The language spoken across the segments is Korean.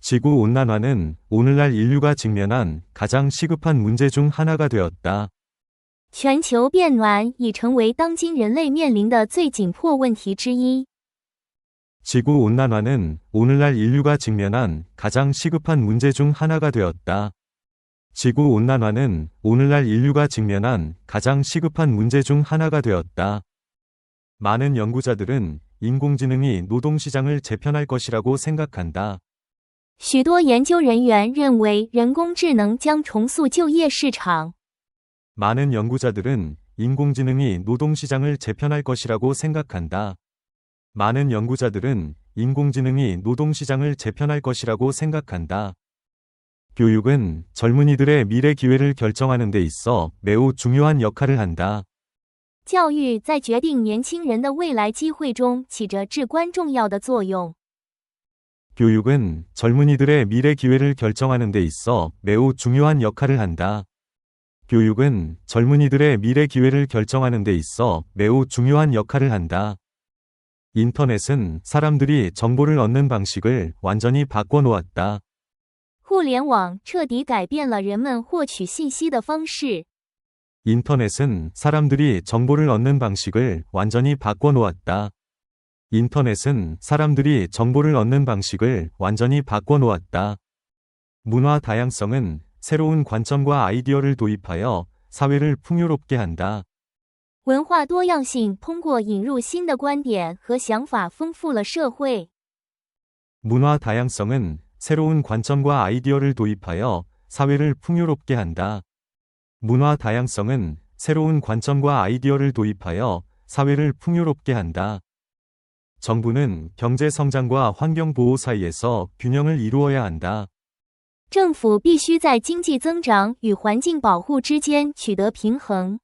지구온난화는 오늘날 인류가 직면한 가장 시급한 문제 중 하나가 되었다. 全球变暖已成为当今人类面临的最紧迫问题之一。 지구온난화는 오늘날 인류가 직면한 가장 시급한 문제 중 하나가 되었다. 지구온난화는 오늘날 인류가 직면한 가장 시급한 문제 중 하나가 되었다. 많은 연구자들은 인공지능이 노동시장을 재편할 것이라고 생각한다. 许多研究人员认为人工智能将重塑就业市场。 많은 연구자들은 인공지능이 노동시장을 재편할 것이라고 생각한다. 많은 연구자들은 인공지능이 노동시장을 재편할 것이라고 생각한다. 교육은 젊은이들의 미래 기회를 결정하는 데 있어 매우 중요한 역할을 한다. 教育在决定年轻人的未来机会中起着至关重要的作用。 교육은 젊은이들의 미래 기회를 결정하는 데 있어 매우 중요한 역할을 한다. 교육은 젊은이들의 미래 기회를 결정하는 데 있어 매우 중요한 역할을 한다. 인터넷은 사람들이 정보를 얻는 방식을 완전히 바꿔놓았다. 互联网彻底改变了人们获取信息的方式。 인터넷은 사람들이 정보를 얻는 방식을 완전히 바꿔놓았다. 인터넷은 사람들이 정보를 얻는 방식을 완전히 바꿔놓았다. 문화 다양성은 새로운 관점과 아이디어를 도입하여 사회를 풍요롭게 한다. 文化多样性通过引入新的观点和想法丰富了社会。 문화 다양성은 새로운 관점과 아이디어를 도입하여 사회를 풍요롭게 한다. 문화 다양성은 새로운 관점과 아이디어를 도입하여 사회를 풍요롭게 한다. 정부는 경제 성장과 환경 보호 사이에서 균형을 이루어야 한다. 政府必须在经济增长与环境保护之间取得平衡。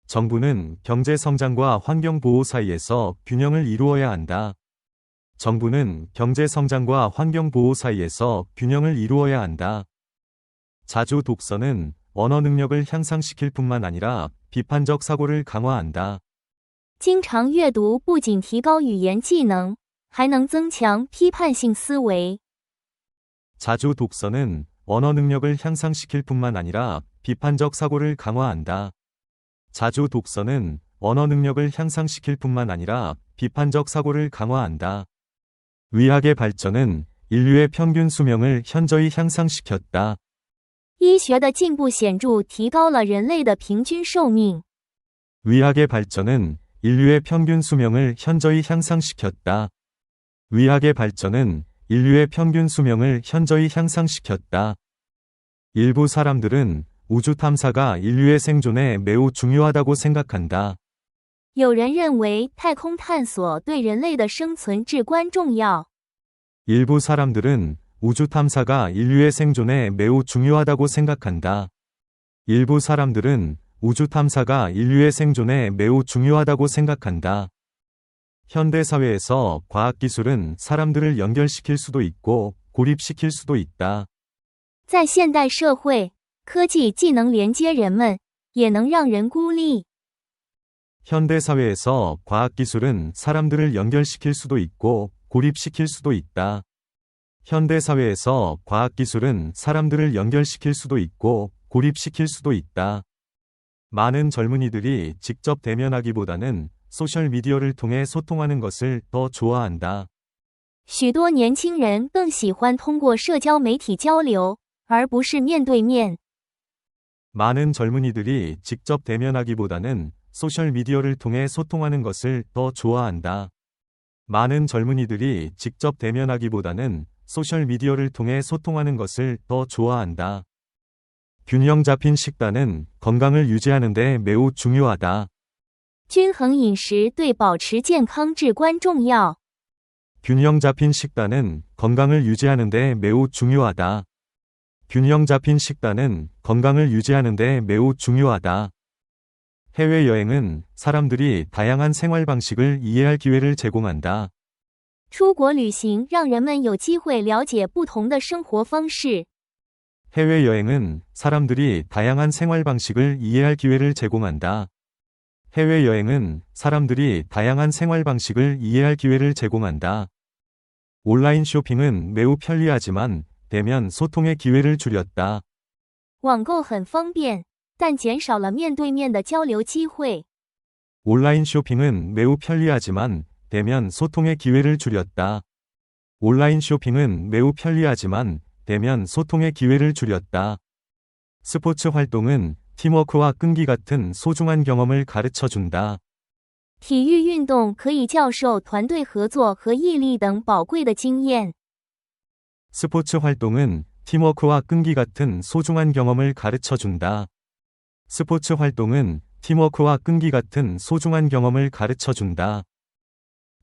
정부는 경제 성장과 환경 보호 사이에서 균형을 이루어야 한다. 정부는 경제 성장과 환경 보호 사이에서 균형을 이루어야 한다. 자주 독서는 언어 능력을 향상시킬 뿐만 아니라 비판적 사고를 강화한다. 经常阅读不仅提高语言技能，还能增强批判性思维。 자주 독서는 언어 능력을 향상시킬 뿐만 아니라 비판적 사고를 강화한다. 자주 독서는 언어 능력을 향상시킬 뿐만 아니라 비판적 사고를 강화한다. 의학의 발전은 인류의 평균 수명을 현저히 향상시켰다. 医学的进步显著提高了人类的平均寿命。 의학의 발전은 인류의 평균 수명을 현저히 향상시켰다. 의학의 발전은 인류의 평균 수명을 현저히 향상시켰다. 일부 사람들은 우주 탐사가 인류의 생존에 매우 중요하다고 생각한다. 有人认为太空探索对人类的生存至关重要。 일부 사람들은 우주 탐사가 인류의 생존에 매우 중요하다고 생각한다. 일부 사람들은 우주 탐사가 인류의 생존에 매우 중요하다고 생각한다. 현대 사회에서 과학기술은 사람들을 연결시킬 수도 있고 고립시킬 수도 있다. 在现代社会，科技既能连接人们，也能让人孤立。 현대 사회에서 과학기술은 사람들을 연결시킬 수도 있고 고립시킬 수도 있다. 현대 사회에서 과학기술은 사람들을 연결시킬 수도 있고 고립시킬 수도 있다. 많은 젊은이들이 직접 대면하기보다는 소셜미디어를 통해 소통하는 것을 더 좋아한다. 许多年轻人更喜欢通过社交媒体交流，而不是面对面。 많은 젊은이들이 직접 대면하기보다는 소셜미디어를 통해 소통하는 것을 더 좋아한다. 많은 젊은이들이 직접 대면하기보다는 소셜미디어를 통해 소통하는 것을 더 좋아한다. 균형 잡힌 식단은 건강을 유지하는 데 매우 중요하다. 均衡饮食对保持健康至关重要。 균형 잡힌 식단은 건강을 유지하는 데 매우 중요하다. 균형 잡힌 식단은 건강을 유지하는 데 매우 중요하다. 해외여행은 사람들이 다양한 생활 방식을 이해할 기회를 제공한다. 出国旅行让人们有机会了解不同的生活方式。 해외여행은 사람들이 다양한 생활 방식을 이해할 기회를 제공한다. 해외여행은 사람들이 다양한 생활 방식을 이해할 기회를 제공한다. 온라인 쇼핑은 매우 편리하지만 대면 소통의 기회를 줄였다. 网购很方便，但减少了面对面的交流机会。 온라인 쇼핑은 매우 편리하지만 대면 소통의 기회를 줄였다. 온라인 쇼핑은 매우 편리하지만 대면 소통의 기회를 줄였다. 스포츠 활동은 팀워크와 끈기 같은 소중한 경험을 가르쳐 준다. 体育运动可以教授团队合作和毅力等宝贵的经验。 스포츠 활동은 팀워크와 끈기 같은 소중한 경험을 가르쳐 준다. 스포츠 활동은 팀워크와 끈기 같은 소중한 경험을 가르쳐 준다.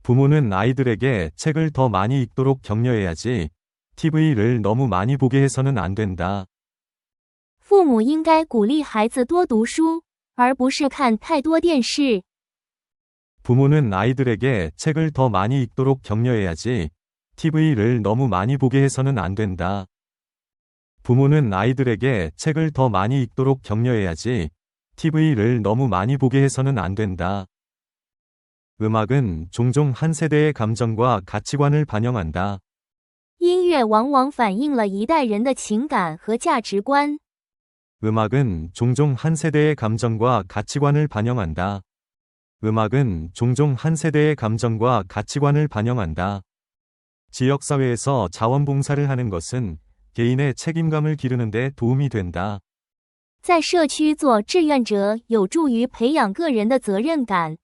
부모는 아이들에게 책을 더 많이 읽도록 격려해야지 TV를 너무 많이 보게 해서는 안 된다. 父母应该鼓励孩子多读书，而不是看太多电视。 부모는 아이들에게 책을 더 많이 읽도록 격려해야지 TV를 너무 많이 보게 해서는 안 된다. 부모는 아이들에게 책을 더 많이 읽도록 격려해야지 TV를 너무 많이 보게 해서는 안 된다. 음악은 종종 한 세대의 감정과 가치관을 반영한다. 音乐往往反映了一代人的情感和价值观。 음악은 종종 한 세대의 감정과 가치관을 반영한다. 음악은 종종 한 세대의 감정과 가치관을 반영한다. 지역사회에서 자원봉사를 하는 것은 개인의 책임감을 기르는 데 도움이 된다. 在社区做志愿者有助于培养个人的责任感。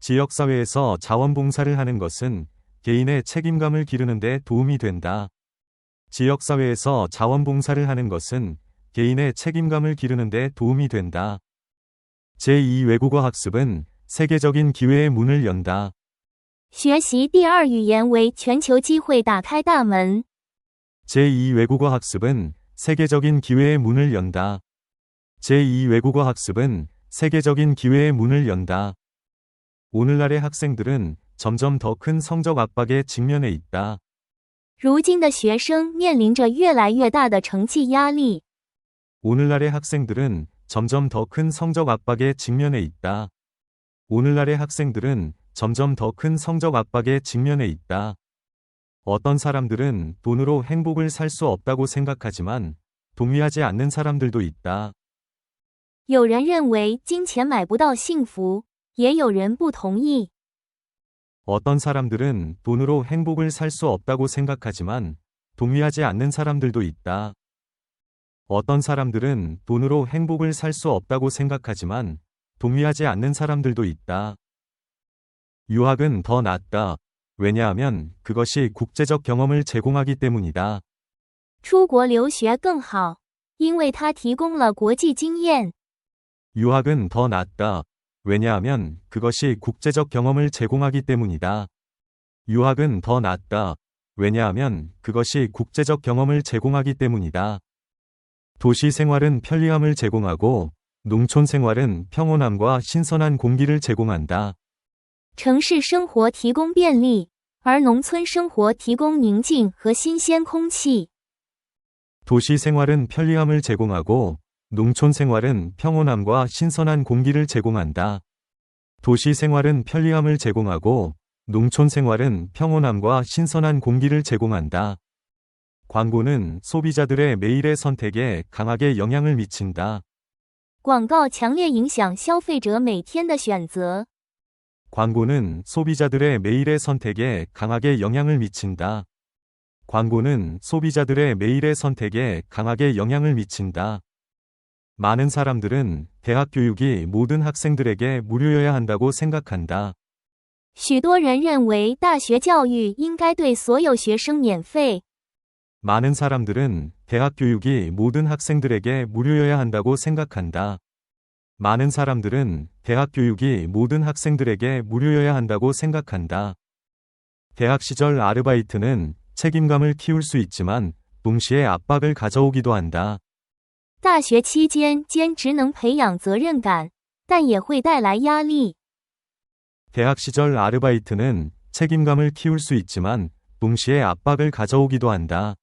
지역사회에서 자원봉사를 하는 것은 개인의 책임감을 기르는 데 도움이 된다. 지역사회에서 자원봉사를 하는 것은 개인의 책임감을 기르는 데 도움이 된다. 제2 외국어 학습은 세계적인 기회의 문을 연다. 学习第二语言为全球机会打开大门。 제2 외국어 학습은 세계적인 기회의 문을 연다. 제2 외국어 학습은 세계적인 기회의 문을 연다. 오늘날의 학생들은 점점 더 큰 성적 압박에 직면해 있다. 如今的学生面临着越来越大的成绩压力。 오늘날의 학생들은 점점 더 큰 성적 압박에 직면해 있다. 오늘날의 학생들은 점점 더 큰 성적 압박에 직면해 있다. 어떤 사람들은 돈으로 행복을 살 수 없다고 생각하지만 동의하지 않는 사람들도 있다. 有人认为金钱买不到幸福，也有人不同意。 어떤 사람들은 돈으로 행복을 살 수 없다고 생각하지만 동의하지 않는 사람들도 있다. 어떤 사람들은 돈으로 행복을 살 수 없다고 생각하지만 동의하지 않는 사람들도 있다. 유학은 더 낫다. 왜냐하면 그것이 국제적 경험을 제공하기 때문이다. 出国留学更好，因为它提供了国际经验。 유학은 더 낫다. 왜냐하면 그것이 국제적 경험을 제공하기 때문이다. 유학은 더 낫다. 왜냐하면 그것이 국제적 경험을 제공하기 때문이다. 도시 생활은 편리함을 제공하고 농촌 생활은 평온함과 신선한 공기를 제공한다. 城市生活提供便利，而农村生活提供宁静和新鲜空气。 도시 생활은 편리함을 제공하고 농촌 생활은 평온함과 신선한 공기를 제공한다. 도시 생활은 편리함을 제공하고 농촌 생활은 평온함과 신선한 공기를 제공한다. 광고는 소비자들의 매일의 선택에 강하게 영향을 미친다. 广告强烈影响消费者每天的选择。 광고는 소비자들의 매일의 선택에 강하게 영향을 미친다. 광고는 소비자들의 매일의 선택에 강하게 영향을 미친다. 많은 사람들은 대학 교육이 모든 학생들에게 무료여야 한다고 생각한다. 许多人认为大学教育应该对所有学生免费。 많은 사람들은 대학 교육이 모든 학생들에게 무료여야 한다고 생각한다. 많은 사람들은 대학 교육이 모든 학생들에게 무료여야 한다고 생각한다. 대학 시절 아르바이트는 책임감을 키울 수 있지만 동시에 압박을 가져오기도 한다. 大学期间兼职能培养责任感，但也会带来压力。 대학 시절 아르바이트는 책임감을 키울 수 있지만 동시에 압박을 가져오기도 한다.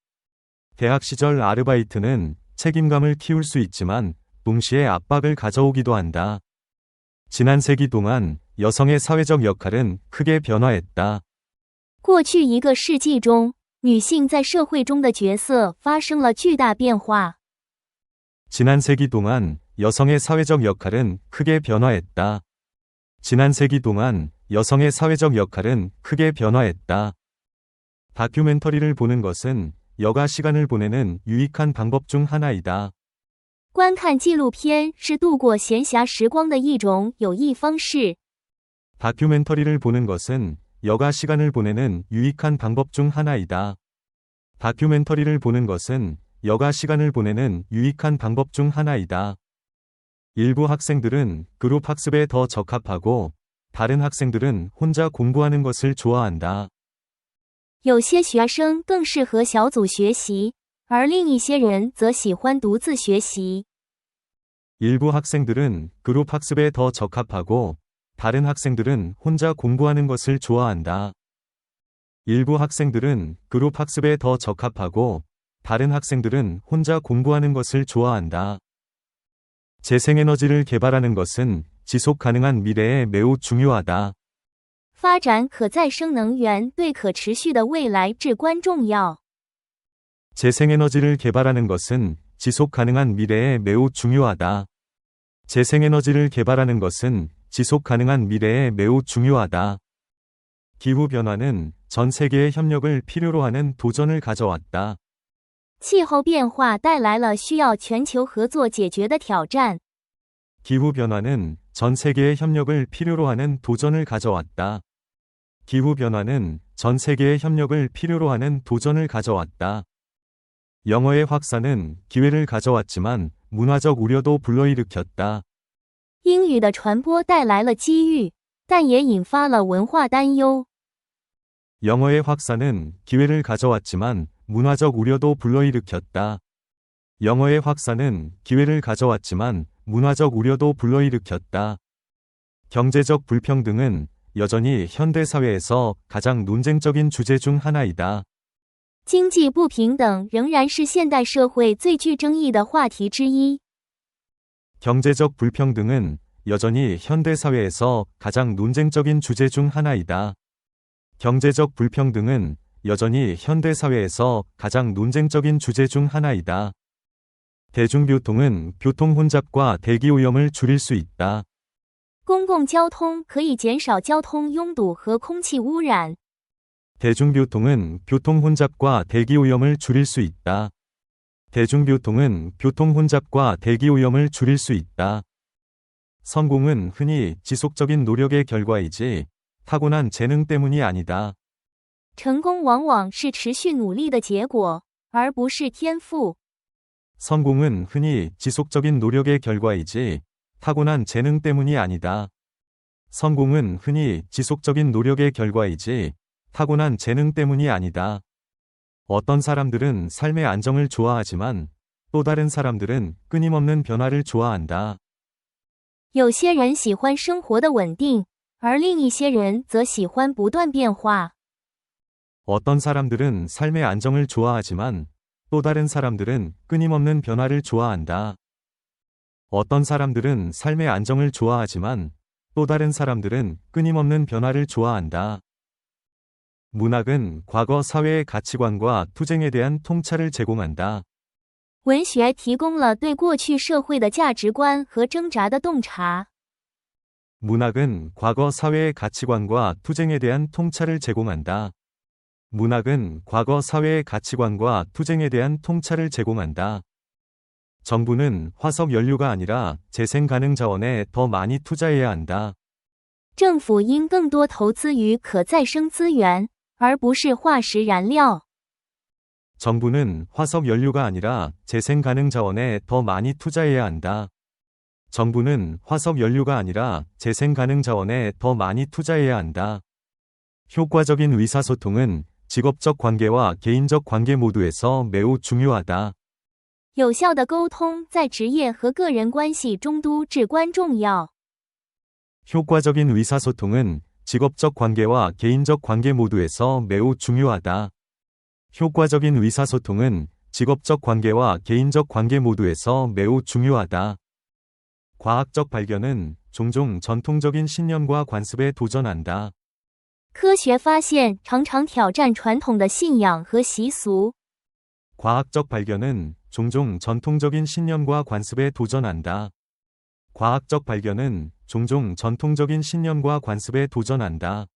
대학 시절 아르바이트는 책임감을 키울 수 있지만 동시에 압박을 가져오기도 한다. 지난 세기 동안 여성의 사회적 역할은 크게 변화했다. 过去一个世纪中，女性在社会中的角色发生了巨大变化。 지난 세기 동안 여성의 사회적 역할은 크게 변화했다. 지난 세기 동안 여성의 사회적 역할은 크게 변화했다. 다큐멘터리를 보는 것은 여가 시간을 보내는 유익한 방법 중 하나이다. 观看纪录片是度过闲暇时光的一种有益方式。 다큐멘터리를 보는 것은 여가 시간을 보내는 유익한 방법 중 하나이다. 다큐멘터리를 보는 것은 여가 시간을 보내는 유익한 방법 중 하나이다. 일부 학생들은 그룹 학습에 더 적합하고 다른 학생들은 혼자 공부하는 것을 좋아한다. 有些学生更适合小组学习，而另一些人则喜欢独自学习。 일부 학생들은 그룹 학습에 더 적합하고 다른 학생들은 혼자 공부하는 것을 좋아한다. 일부 학생들은 그룹 학습에 더 적합하고 다른 학생들은 혼자 공부하는 것을 좋아한다. 재생에너지를 개발하는 것은 지속 가능한 미래에 매우 중요하다. 发展可再生能源对可持续的未来至关重要。 재생에너지를 개발하는 것은 지속 가능한 미래에 매우 중요하다. 재생에너지를 개발하는 것은 지속 가능한 미래에 매우 중요하다. 기후변화는 전 세계의 협력을 필요로 하는 도전을 가져왔다. 气候变化带来了需要全球合作解决的挑战。 기후변화는 전 세계의 협력을 필요로 하는 도전을 가져왔다. 기후변화는 전 세계의 협력을 필요로 하는 도전을 가져왔다. 영어의 확산은 기회를 가져왔지만 문화적 우려도 불러일으켰다. 英语的传播带来了机遇，但也引发了文化担忧。 영어의 확산은 기회를 가져왔지만 문화적 우려도 불러일으켰다. 영어의 확산은 기회를 가져왔지만 문화적 우려도 불러일으켰다. 경제적 불평등은 여전히 현대 사회에서 가장 논쟁적인 주제 중 하나이다. 经济不平等仍然是现代社会最具争议的话题之一。 경제적 불평등은 여전히 현대 사회에서 가장 논쟁적인 주제 중 하나이다. 경제적 불평등은 여전히 현대 사회에서 가장 논쟁적인 주제 중 하나이다. 대중교통은 교통 혼잡과 대기 오염을 줄일 수 있다. 公共交通可以减少交通拥堵和空气污染。 대중교통은 교통 혼잡과 대기 오염을 줄일 수 있다. 대중교통은 교통 혼잡과 대기 오염을 줄일 수 있다. 성공은 흔히 지속적인 노력의 결과이지 타고난 재능 때문이 아니다. 成功往往是持续努力的结果，而不是天赋。 성공은 흔히 지속적인 노력의 결과이지 타고난 재능 때문이 아니다. 성공은 흔히 지속적인 노력의 결과이지 타고난 재능 때문이 아니다. 어떤 사람들은 삶의 안정을 좋아하지만 또 다른 사람들은 끊임없는 변화를 좋아한다. 有些人喜欢生活的稳定，而另一些人则喜欢不断变化。 어떤 사람들은 삶의 안정을 좋아하지만 또 다른 사람들은 끊임없는 변화를 좋아한다. 어떤 사람들은 삶의 안정을 좋아하지만 또 다른 사람들은 끊임없는 변화를 좋아한다. 문학은 과거 사회의 가치관과 투쟁에 대한 통찰을 제공한다. 文学提供了对过去社会的价值观和挣扎的洞察。 문학은 과거 사회의 가치관과 투쟁에 대한 통찰을 제공한다. 문학은 과거 사회의 가치관과 투쟁에 대한 통찰을 제공한다. 정부는 화석 연료가 아니라 재생 가능 자원에 더 많이 투자해야 한다. 政府应更多投资于可再生资源，而不是化石燃料。 정부는 화석 연료가 아니라 재생 가능 자원에 더 많이 투자해야 한다. 정부는 화석 연료가 아니라 재생 가능 자원에 더 많이 투자해야 한다. 효과적인 의사소통은 직업적 관계와 개인적 관계 모두에서 매우 중요하다. 有效的沟通在职业和个人关系中都至关重要。 효과적인 의사소통은 직업적 관계와 개인적 관계 모두에서 매우 중요하다. 효과적인 의사소통은 직업적 관계와 개인적 관계 모두에서 매우 중요하다. 과학적 발견은 종종 전통적인 신념과 관습에 도전한다. 科学发现常常挑战传统的信仰和习俗。 과학적 발견은 종종 전통적인 신념과 관습에 도전한다. 과학적 발견은 종종 전통적인 신념과 관습에 도전한다.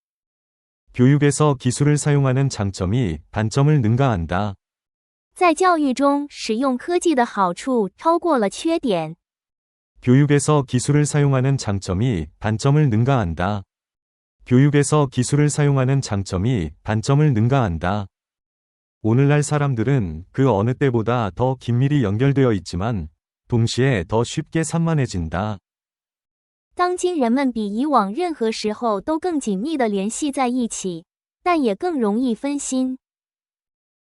교육에서 기술을 사용하는 장점이 단점을 능가한다. 在教育中，使用科技的好处超过了缺点。 교육에서 기술을 사용하는 장점이 단점을 능가한다. 교육에서 기술을 사용하는 장점이 단점을 능가한다. 오늘날 사람들은 그 어느 때보다 더 긴밀히 연결되어 있지만 동시에 더 쉽게 산만해진다. 当今人们比以往任何时候都更紧密地联系在一起，但也更容易分心。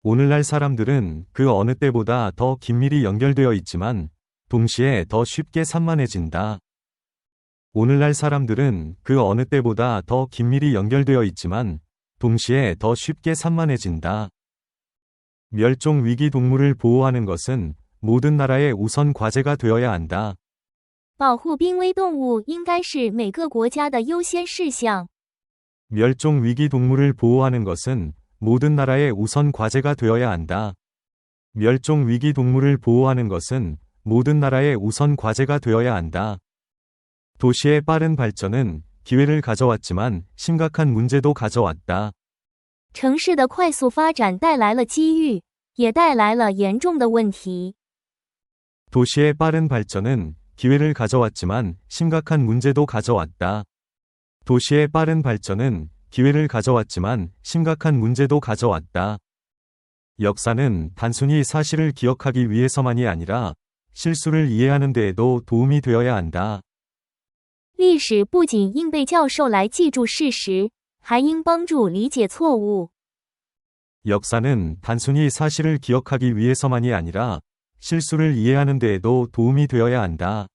오늘날 사람들은 그 어느 때보다 더 긴밀히 연결되어 있지만 동시에 더 쉽게 산만해진다. 오늘날 사람들은 그 어느 때보다 더 긴밀히 연결되어 있지만 동시에 더 쉽게 산만해진다. 멸종 위기 동물을 보호하는 것은 모든 나라의 우선 과제가 되어야 한다. 保护濒危动物应该是每个国家的优先事项。 멸종 위기 동물을 보호하는 것은 모든 나라의 우선 과제가 되어야 한다. 멸종 위기 동물을 보호하는 것은 모든 나라의 우선 과제가 되어야 한다. 도시의 빠른 발전은 기회를 가져왔지만 심각한 문제도 가져왔다. 城市的快速发展带来了机遇，也带来了严重的问题。 도시의 빠른 발전은 기회를 가져왔지만 심각한 문제도 가져왔다. 도시의 빠른 발전은 기회를 가져왔지만 심각한 문제도 가져왔다. 역사는 단순히 사실을 기억하기 위해서만이 아니라 실수를 이해하는 데에도 도움이 되어야 한다. 历史不仅应被教授来记住事实，还应帮助理解错误。 역사는 단순히 사실을 기억하기 위해서만이 아니라 실수를 이해하는 데에도 도움이 되어야 한다.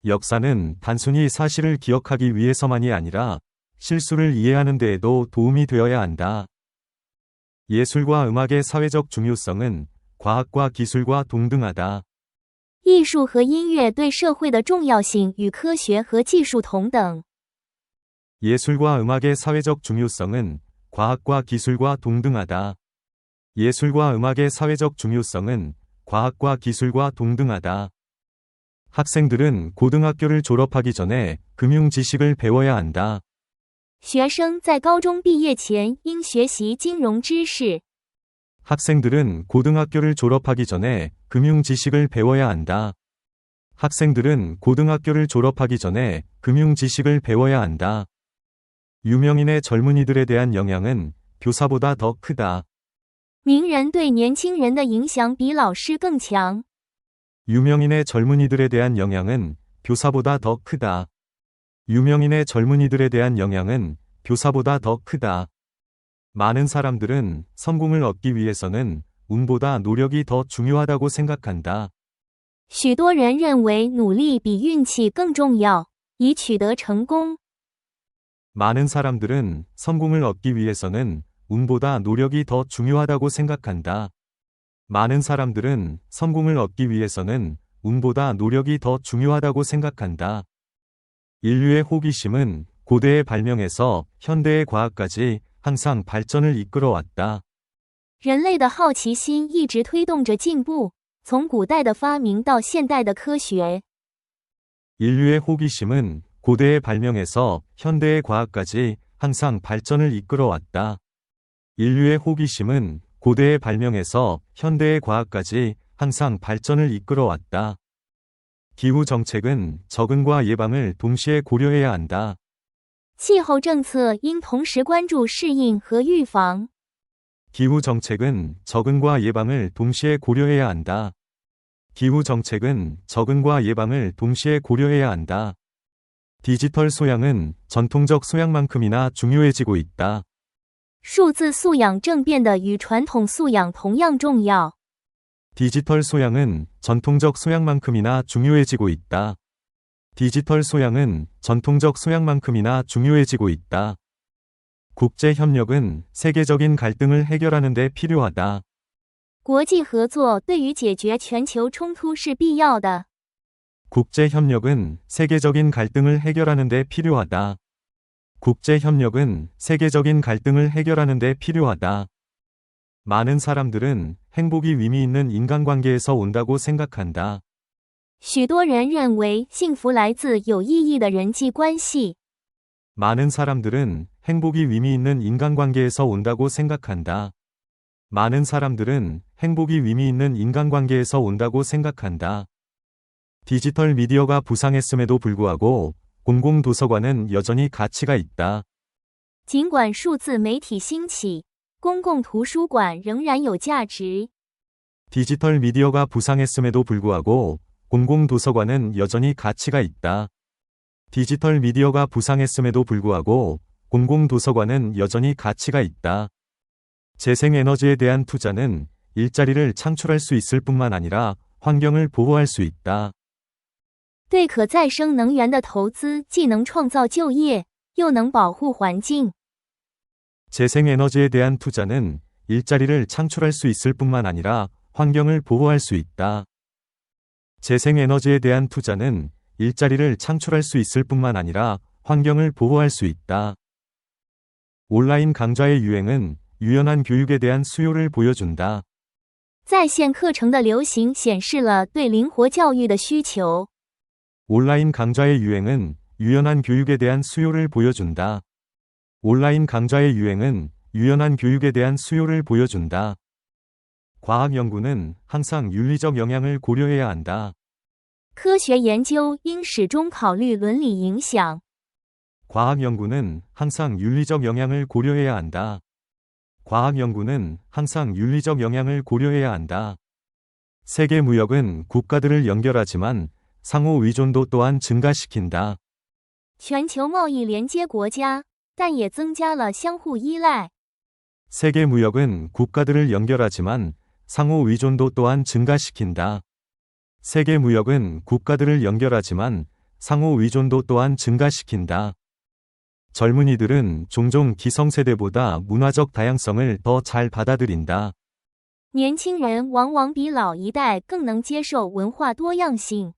역사는 단순히 사실을 기억하기 위해서만이 아니라 실수를 이해하는 데에도 도움이 되어야 한다. 예술과 음악의 사회적 중요성은 과학과 기술과 동등하다. 艺术和音乐对社会的重要性与科学和技术同等。 예술과 음악의 사회적 중요성은 과학과 기술과 동등하다. 예술과 음악의 사회적 중요성은 과학과 기술과 동등하다. 학생들은 고등학교를 졸업하기 전에 금융 지식을 배워야 한다. 学生在高中毕业前应学习金融知识。 학생들은 고등학교를 졸업하기 전에 금융 지식을 배워야 한다. 학생들은 고등학교를 졸업하기 전에 금융 지식을 배워야 한다. 유명인의 젊은이들에 대한 영향은 교사보다 더 크다. 名人对年轻人的影响比老师更强。 유명인의 젊은이들에 대한 영향은 교사보다 더 크다. 유명인의 젊은이들에 대한 영향은 교사보다 더 크다. 많은 사람들은 성공을 얻기 위해서는 운보다 노력이 더 중요하다고 생각한다. 许多人认为努力比运气更重要，以取得成功。 많은 사람들은 성공을 얻기 위해서는 운보다 노력이 더 중요하다고 생각한다. 많은 사람들은 성공을 얻기 위해서는 운보다 노력이 더 중요하다고 생각한다. 인류의 호기심은 고대의 발명에서 현대의 과학까지 항상 발전을 이끌어왔다. 人类的好奇心一直推动着进步，从古代的发明到现代的科学。 인류의 호기심은 고대의 발명에서 현대의 과학까지 항상 발전을 이끌어왔다. 인류의 호기심은 고대의 발명에서 현대의 과학까지 항상 발전을 이끌어왔다. 기후 정책은 적응과 예방을 동시에 고려해야 한다. 气候政策应同时关注适应和预防。 기후 정책은 적응과 예방을 동시에 고려해야 한다. 기후 정책은 적응과 예방을 동시에 고려해야 한다. 디지털 소양은 전통적 소양만큼이나 중요해지고 있다. 数字素养正变得与传统素养同样重要。 디지털 소양은 전통적 소양만큼이나 중요해지고 있다. 디지털 소양은 전통적 소양만큼이나 중요해지고 있다. 국제 협력은 세계적인 갈등을 해결하는 데 필요하다. 国际合作对于解决全球冲突是必要的。 국제 협력은 세계적인 갈등을 해결하는 데 필요하다. 국제 협력은 세계적인 갈등을 해결하는 데 필요하다. 많은 사람들은 행복이 의미 있는 인간관계에서 온다고 생각한다. 许多人认为幸福来自有意义的人际关系。 많은 사람들은 행복이 의미 있는 인간관계에서 온다고 생각한다. 많은 사람들은 행복이 의미 있는 인간관계에서 온다고 생각한다. 디지털 미디어가 부상했음에도 불구하고 공공도서관은 여전히 가치가 있다. 尽管数字媒体兴起，公共图书馆仍然有价值。 디지털 미디어가 부상했음에도 불구하고 공공도서관은 여전히 가치가 있다. 디지털 미디어가 부상했음에도 불구하고 공공도서관은 여전히 가치가 있다. 재생에너지에 대한 투자는 일자리를 창출할 수 있을 뿐만 아니라 환경을 보호할 수 있다. 对可再生能源的投资既能创造就业，又能保护环境。 재생에너지에 대한 투자는 일자리를 창출할 수 있을 뿐만 아니라 환경을 보호할 수 있다. 재생에너지에 대한 투자는 일자리를 창출할 수 있을 뿐만 아니라 환경을 보호할 수 있다. 온라인 강좌의 유행은 유연한 교육에 대한 수요를 보여준다. 在线课程的流行显示了对灵活教育的需求。 온라인 강좌의 유행은 유연한 교육에 대한 수요를 보여준다. 온라인 강좌의 유행은 유연한 교육에 대한 수요를 보여준다. 과학 연구는 항상 윤리적 영향을 고려해야 한다. 科学研究应始终考虑伦理影响。 과학 연구는 항상 윤리적 영향을 고려해야 한다. 과학 연구는 항상 윤리적 영향을 고려해야 한다. 세계 무역은 국가들을 연결하지만 상호 의존도 또한 증가시킨다. 全球贸易连接国家，但也增加了相互依赖。 세계 무역은 국가들을 연결하지만 상호 의존도 또한 증가시킨다. 세계 무역은 국가들을 연결하지만 상호 의존도 또한 증가시킨다. 젊은이들은 종종 기성세대보다 문화적 다양성을 더 잘 받아들인다. 年轻人往往比老一代更能接受文化多样性。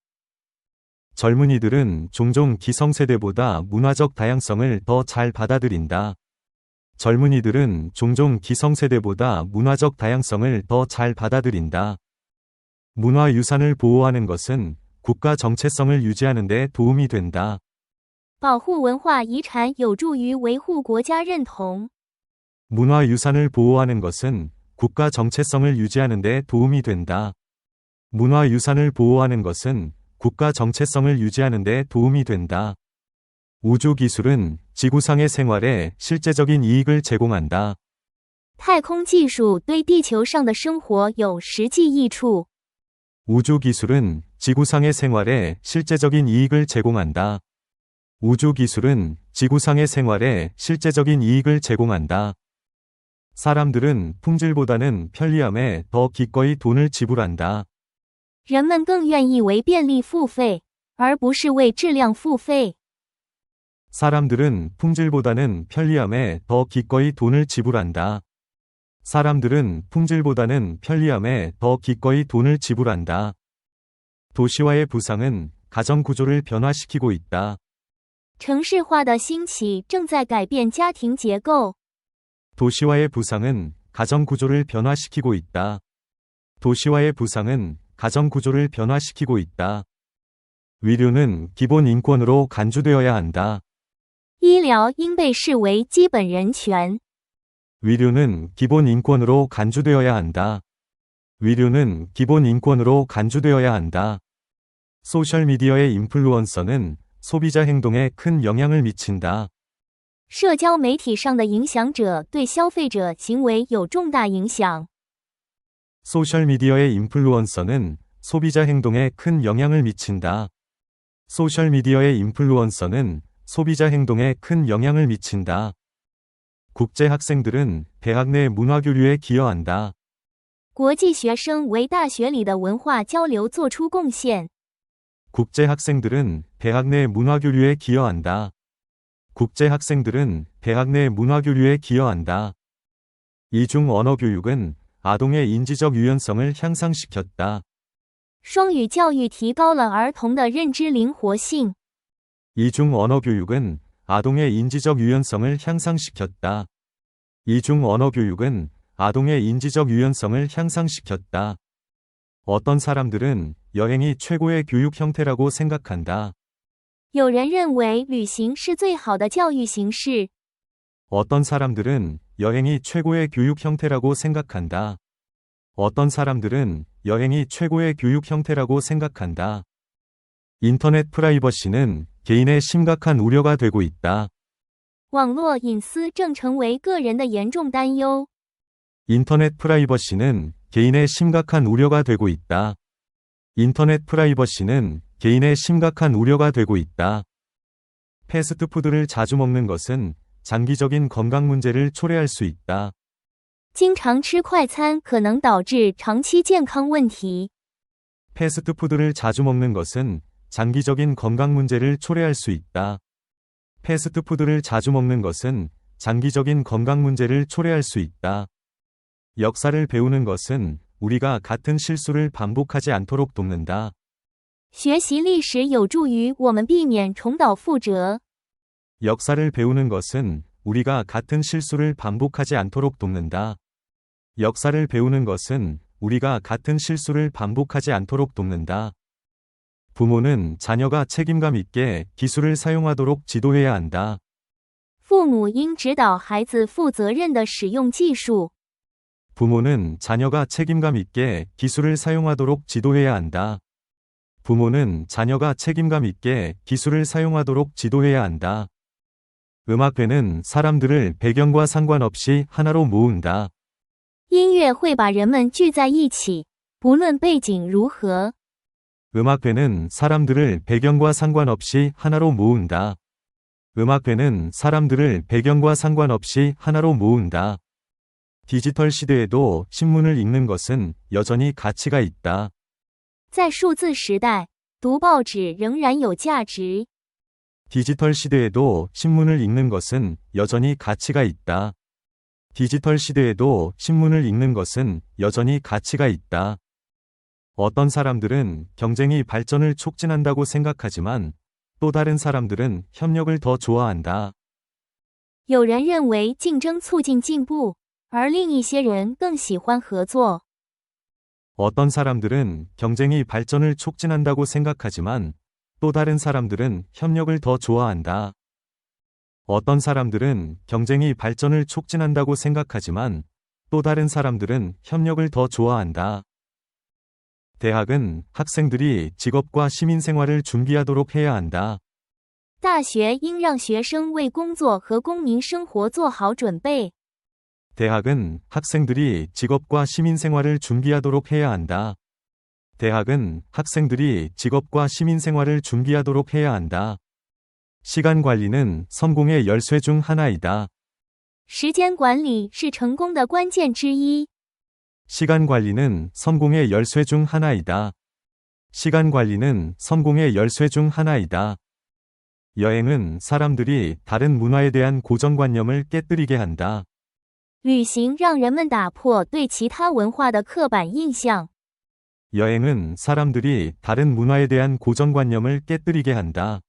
젊은이들은 종종 기성세대보다 문화적 다양성을 더 잘 받아들인다. 젊은이들은 종종 기성세대보다 문화적 다양성을 더 잘 받아들인다. 문화유산을 보호하는 것은 국가 정체성을 유지하는 데 도움이 된다. 保护文化遗产有助于维护国家认同。 문화유산을 보호하는 것은 국가 정체성을 유지하는 데 도움이 된다. 문화유산을 보호하는 것은 국가 정체성을 유지하는 데 도움이 된다. 우주기술은 지구상의 생활에 실제적인 이익을 제공한다. 太空技术对地球上的生活有实际益处。 우주기술은 지구상의 생활에 실제적인 이익을 제공한다. 우주기술은 지구상의 생활에 실제적인 이익을 제공한다. 사람들은 품질보다는 편리함에 더 기꺼이 돈을 지불한다. 人们更愿意为便利付费，而不是为质量付费。 사람들은 품질보다는 편리함에 더 기꺼이 돈을 지불한다. 사람들은 품질보다는 편리함에 더 기꺼이 돈을 지불한다. 도시화의 부상은 가정 구조를 변화시키고 있다. 城市化的兴起正在改变家庭结构。 도시화의 부상은 가정 구조를 변화시키고 있다. 도시화의 부상은 가정 구조를 변화시키고 있다. 의료는 기본 인권으로 간주되어야 한다. 医疗应被视为基本人权。 의료는 기본 인권으로 간주되어야 한다. 의료는 기본 인권으로 간주되어야 한다. 소셜미디어의 인플루언서는 소비자 행동에 큰 영향을 미친다. 社交媒体上的影响者对消费者行为有重大影响。 소셜미디어의 인플루언서는 소비자 행동에 큰 영향을 미친다. 소셜미디어의 인플루언서는 소비자 행동에 큰 영향을 미친다. 국제 학생들은 대학 내 문화교류에 기여한다. 国际学生为大学里的文化交流做出贡献。 국제 학생들은 대학 내 문화교류에 기여한다. 국제 학생들은 대학 내 문화교류에 기여한다. 이중 언어 교육은 아동의 인지적 유연성을 향상시켰다. 双语教育提高了儿童的认知灵活性。 이중 언어 교육은 아동의 인지적 유연성을 향상시켰다. 이중 언어 교육은 아동의 인지적 유연성을 향상시켰다. 어떤 사람들은 여행이 최고의 교육 형태라고 생각한다. 有人认为旅行是最好的教育形式。 어떤 사람들은 여행이 최고의 교육 형태라고 생각한다. 어떤 사람들은 여행이 최고의 교육 형태라고 생각한다. 인터넷 프라이버시는 개인의 심각한 우려가 되고 있다. 网络隐私正成为个人的严重担忧。 인터넷 프라이버시는 개인의 심각한 우려가 되고 있다. 인터넷 프라이버시는 개인의 심각한 우려가 되고 있다. 패스트푸드를 자주 먹는 것은 장기적인 건강 문제를 초래할 수 있다. 经常吃快餐可能导致长期健康问题。 패스트푸드를 자주 먹는 것은 장기적인 건강 문제를 초래할 수 있다. 패스트푸드를 자주 먹는 것은 장기적인 건강 문제를 초래할 수 있다. 역사를 배우는 것은 우리가 같은 실수를 반복하지 않도록 돕는다. 学习历史有助于我们避免重蹈覆辙。 역사를 배우는 것은 우리가 같은 실수를 반복하지 않도록 돕는다. 역사를 배우는 것은 우리가 같은 실수를 반복하지 않도록 돕는다. 부모는 자녀가 책임감 있게 기술을 사용하도록 지도해야 한다. 父母应指导孩子负责任地使用技术。 부모는 자녀가 책임감 있게 기술을 사용하도록 지도해야 한다. 부모는 자녀가 책임감 있게 기술을 사용하도록 지도해야 한다. 음악회는 사람들을 배경과 상관없이 하나로 모은다. 音乐会把人们聚在一起，不论背景如何。 음악회는 사람들을 배경과 상관없이 하나로 모은다. 음악회는 사람들을 배경과 상관없이 하나로 모은다. 디지털 시대에도 신문을 읽는 것은 여전히 가치가 있다. 在数字时代，读报纸仍然有价值。 디지털 시대에도 신문을 읽는 것은 여전히 가치가 있다. 디지털 시대에도 신문을 읽는 것은 여전히 가치가 있다. 어떤 사람들은 경쟁이 발전을 촉진한다고 생각하지만 또 다른 사람들은 협력을 더 좋아한다. 有人认为竞争促进进步，而另一些人更喜欢合作。 어떤 사람들은 경쟁이 발전을 촉진한다고 생각하지만 또 다른 사람들은 협력을 더 좋아한다. 어떤 사람들은 경쟁이 발전을 촉진한다고 생각하지만 또 다른 사람들은 협력을 더 좋아한다. 대학은 학생들이 직업과 시민생활을 준비하도록 해야 한다. 大学应让学生为工作和公民生活做好准备。 대학은 학생들이 직업과 시민생활을 준비하도록 해야 한다. 대학은 학생들이 직업과 시민생활을 준비하도록 해야 한다. 시간 관리는 성공의 열쇠 중 하나이다. 时间管理是成功的关键之一。 시간 관리는 성공의 열쇠 중 하나이다. 시간 관리는 성공의 열쇠 중 하나이다. 여행은 사람들이 다른 문화에 대한 고정관념을 깨뜨리게 한다. 旅行让人们打破对其他文化的刻板印象。 여행은 사람들이 다른 문화에 대한 고정관념을 깨뜨리게 한다.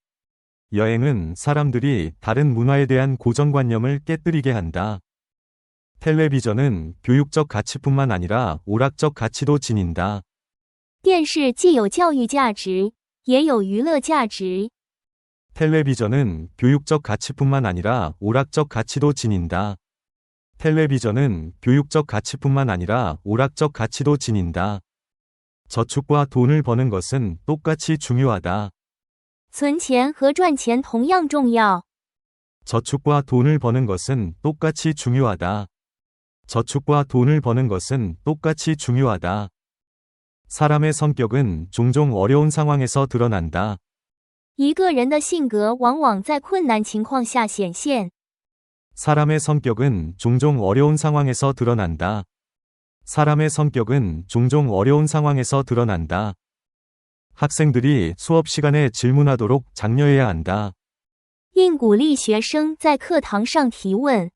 여행은 사람들이 다른 문화에 대한 고정관념을 깨뜨리게 한다. 텔레비전은 교육적 가치뿐만 아니라 오락적 가치도 지닌다. 电视既有教育价值，也有娱乐价值。 텔레비전은 교육적 가치뿐만 아니라 오락적 가치도 지닌다. 텔레비전은 교육적 가치뿐만 아니라 오락적 가치도 지닌다. 저축과 돈을 버는 것은 똑같이 중요하다. 存钱和赚钱同样重要。 저축과 돈을 버는 것은 똑같이 중요하다. 저축과 돈을 버는 것은 똑같이 중요하다. 사람의 성격은 종종 어려운 상황에서 드러난다. 一个人的性格往往在困难情况下显现。 사람의 성격은 종종 어려운 상황에서 드러난다. 사람의 성격은 종종 어려운 상황에서 드러난다. 학생들이 수업 시간에 질문하도록 장려해야 한다. 应鼓励学生在课堂上提问。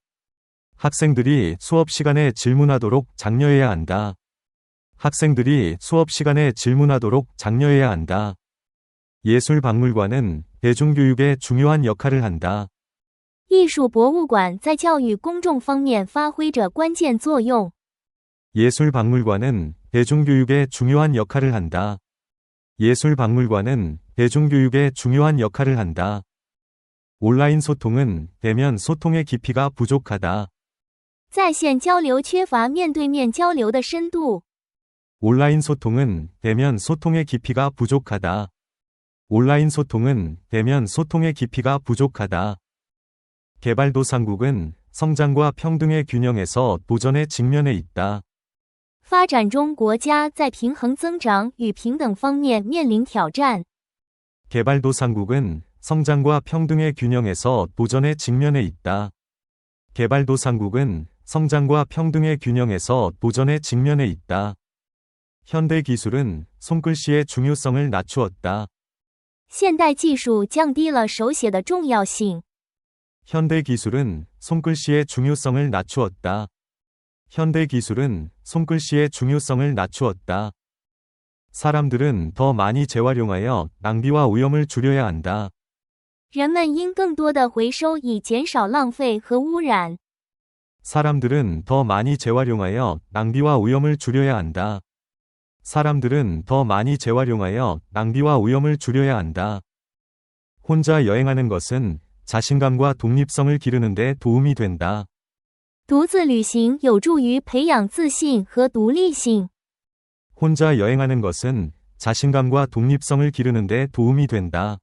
학생들이 수업 시간에 질문하도록 장려해야 한다. 학생들이 수업 시간에 질문하도록 장려해야 한다. 예술박물관은 대중교육에 중요한 역할을 한다. 艺术博物馆在教育公众方面发挥着关键作用。 예술박물관은 대중교육에 중요한 역할을 한다. 예술박물관은 대중교육에 중요한 역할을 한다. 온라인 소통은 대면 소통의 깊이가 부족하다. 在线交流缺乏面对面交流的深度。 온라인 소통은 대면 소통의 깊이가 부족하다. 온라인 소통은 대면 소통의 깊이가 부족하다. 개발도상국은 성장과 평등의 균형에서 도전에 직면해 있다. 发展中国家在平衡增长与平等方面面临挑战。 개발도상국은 성장과 평등의 균형에서 도전에 직면해 있다. 개발도상국은 성장과 평등의 균형에서 도전에 직면해 있다. 현대 기술은 손글씨의 중요성을 낮추었다. 现代技术降低了手写的重要性。 현대 기술은 손글씨의 중요성을 낮추었다. 현대 기술은 손글씨의 중요성을 낮추었다. 사람들은 더 많이 재활용하여 낭비와 오염을 줄여야 한다. 人们应更多的回收以减少浪费和污染。 사람들은 더 많이 재활용하여 낭비와 오염을 줄여야 한다. 사람들은 더 많이 재활용하여 낭비와 오염을 줄여야 한다. 혼자 여행하는 것은 자신감과 독립성을 기르는 데 도움이 된다. 独自旅行有助于培养自信和独立性。 혼자 여행하는 것은 자신감과 독립성을 기르는 데 도움이 된다.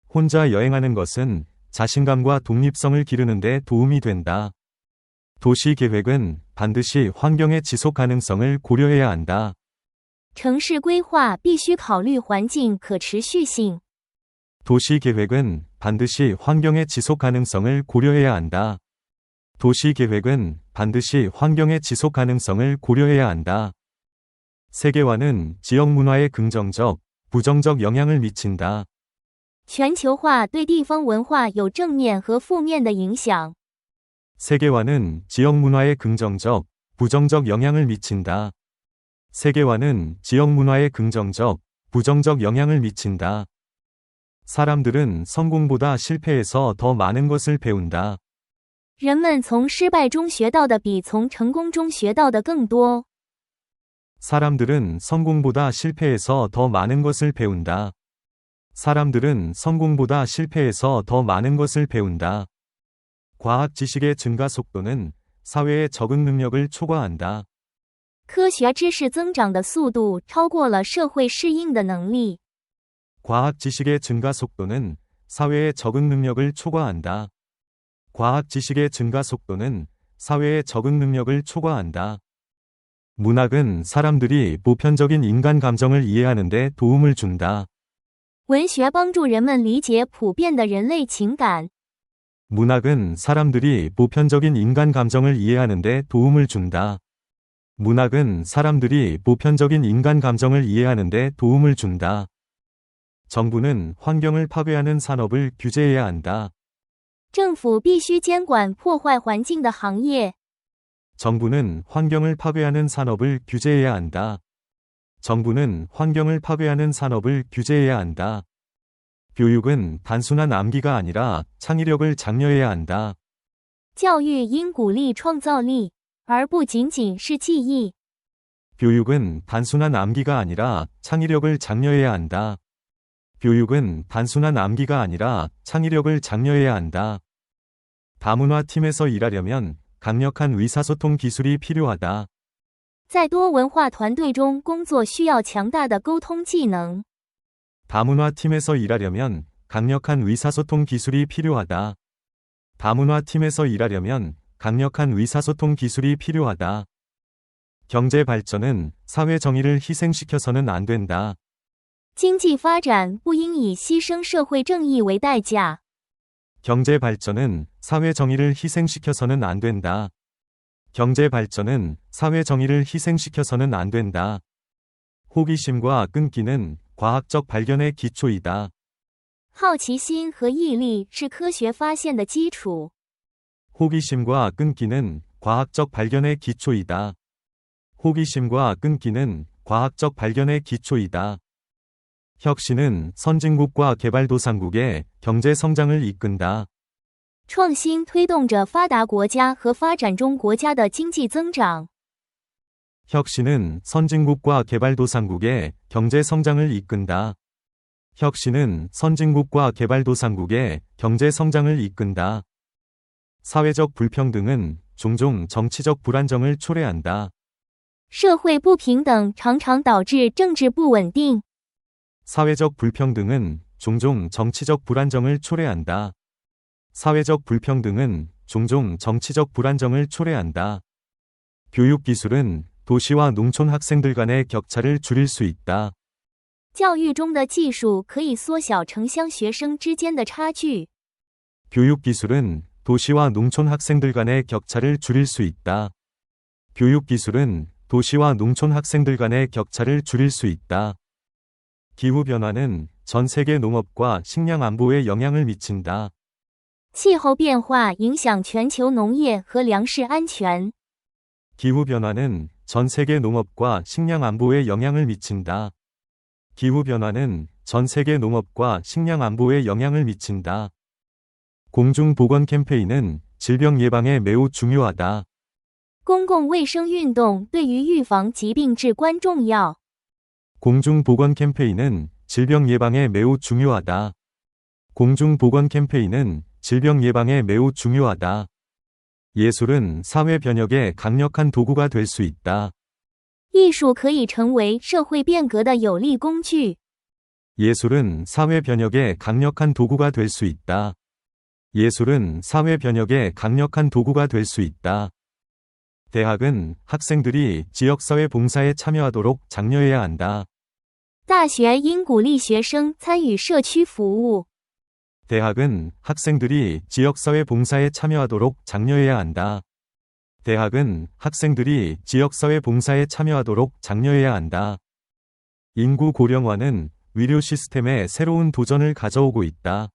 혼자 여행하는 것은 자신감과 독립성을 기르는 데 도움이 된다. 도시 계획은 반드시 환경의 지속 가능성을 고려해야 한다. 城市规划必须考虑环境可持续性。 도시 계획은 반드시 환경의 지속 가능성을 고려해야 한다. 도시 계획은 반드시 환경의 지속 가능성을 고려해야 한다. 세계화는 지역 문화에 긍정적, 부정적 영향을 미친다. 全球化对地方文化有正面和负面的影响。 세계화는 지역 문화에 긍정적, 부정적 영향을 미친다. 세계화는 지역 문화에 긍정적, 부정적 영향을 미친다. 사람들은 성공보다 실패에서 더 많은 것을 배운다. 人们从失败中学到的比从成功中学到的更多。 사람들은 성공보다 실패에서 더 많은 것을 배운다. 사람들은 성공보다 실패에서 더 많은 것을 배운다. 과학 지식의 증가 속도는 사회의 적응 능력을 초과한다. 科学知识增长的速度超过了社会适应的能力。 과학 지식의 증가 속도는 사회의 적응 능력을 초과한다. 과학 지식의 증가 속도는 사회의 적응 능력을 초과한다. 문학은 사람들이 보편적인 인간 감정을 이해하는 데 도움을 준다. 文学帮助人们理解普遍的人类情感。 문학은 사람들이 보편적인 인간 감정을 이해하는 데 도움을 준다. 문학은 사람들이 보편적인 인간 감정을 이해하는 데 도움을 준다. 정부는 환경을 파괴하는 산업을 규제해야 한다. 政府必须监管破坏环境的行业。 정부는 환경을 파괴하는 산업을 규제해야 한다. 정부는 환경을 파괴하는 산업을 규제해야 한다. 교육은 단순한 암기가 아니라 창의력을 장려해야 한다. 教育应鼓励创造力，而不仅仅是记忆。 교육은 단순한 암기가 아니라 창의력을 장려해야 한다. 교육은 단순한 암기가 아니라 창의력을 장려해야 한다. 다문화 팀에서 일하려면 강력한 의사소통 기술이 필요하다. 在多文化团队中工作需要强大的沟通技能。 다문화 팀에서 일하려면 강력한 의사소통 기술이 필요하다. 다문화 팀에서 일하려면 강력한 의사소통 기술이 필요하다. 경제 발전은 사회 정의를 희생시켜서는 안 된다. 经济发展不应以牺牲社会正义为代价。 경제 발전은 사회 정의를 희생시켜서는 안 된다. 경제 발전은 사회 정의를 희생시켜서는 안 된다. 호기심과 끈기는 과학적 발견의 기초이다. 好奇心和毅力是科学发现的基础。 호기심과 끈기는 과학적 발견의 기초이다. 호기심과 끈기는 과학적 발견의 기초이다. 혁신은 선진국과 개발도상국의 경제 성장을 이끈다. 创新推动着发达国家和发展中国家的经济增长。 혁신은 선진국과 개발도상국의 경제 성장을 이끈다. 혁신은 선진국과 개발도상국의 경제 성장을 이끈다. 사회적 불평등은 종종 정치적 불안정을 초래한다. 社会不平等常常导致政治不稳定。 사회적 불평등은 종종 정치적 불안정을 초래한다. 사회적 불평등은 종종 정치적 불안정을 초래한다. 교육기술은 도시와 농촌 학생들 간의 격차를 줄일 수 있다. 教育中的技术可以缩小城乡学生之间的差距。 교육기술은 도시와 농촌 학생들 간의 격차를 줄일 수 있다. 교육기술은 도시와 농촌 학생들 간의 격차를 줄일 수 있다. 기후변화는 전 세계 농업과 식량 안보에 영향을 미친다. 气候变化影响全球农业和粮食安全。 기후변화는 전 세계 농업과 식량 안보에 영향을 미친다. 기후변화는 전 세계 농업과 식량 안보에 영향을 미친다. 공중보건 캠페인은 질병 예방에 매우 중요하다. 公共卫生运动对于预防疾病至关重要。 공중보건 캠페인은 질병 예방에 매우 중요하다. 공중보건 캠페인은 질병 예방에 매우 중요하다. 예술은 사회 변혁의 강력한 도구가 될 수 있다. 艺术可以成为社会变革的有力工具。 예술은 사회 변혁의 강력한 도구가 될 수 있다. 예술은 사회 변혁의 강력한 도구가 될 수 있다. 대학은 학생들이 지역사회 봉사에 참여하도록 장려해야 한다. 大学应鼓励学生参与社区服务。 대학은 학생들이 지역사회 봉사에 참여하도록 장려해야 한다. 대학은 학생들이 지역사회 봉사에 참여하도록 장려해야 한다. 인구 고령화는 의료 시스템에 새로운 도전을 가져오고 있다.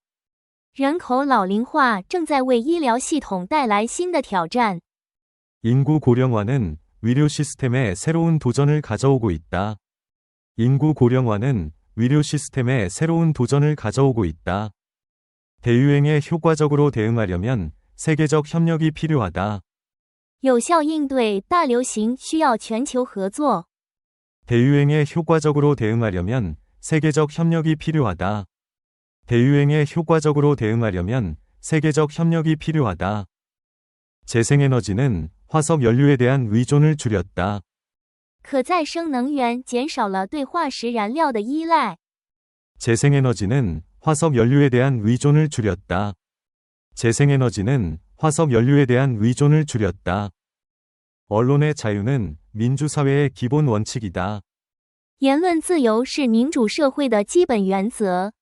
人口老龄化正在为医疗系统带来新的挑战。 인구 고령화는 의료 시스템에 새로운 도전을 가져오고 있다. 인구 고령화는 의료 시스템에 새로운 도전을 가져오고 있다. 대유행에 효과적으로 대응하려면 세계적 협력이 필요하다. 有效应对大流行需要全球合作。 대유행에 효과적으로 대응하려면 세계적 협력이 필요하다. 대유행에 효과적으로 대응하려면 세계적 협력이 필요하다. 재생에너지는 화석 연료에 대한 의존을 줄였다. 可再生能源减少了对化石燃料的依赖。 재생에너지는 화석 연료에 대한 의존을 줄였다. 재생에너지는 화석 연료에 대한 의존을 줄였다. 언론의 자유는 민주사회의 기본 원칙이다. 言论自由是民主社会的基本原则。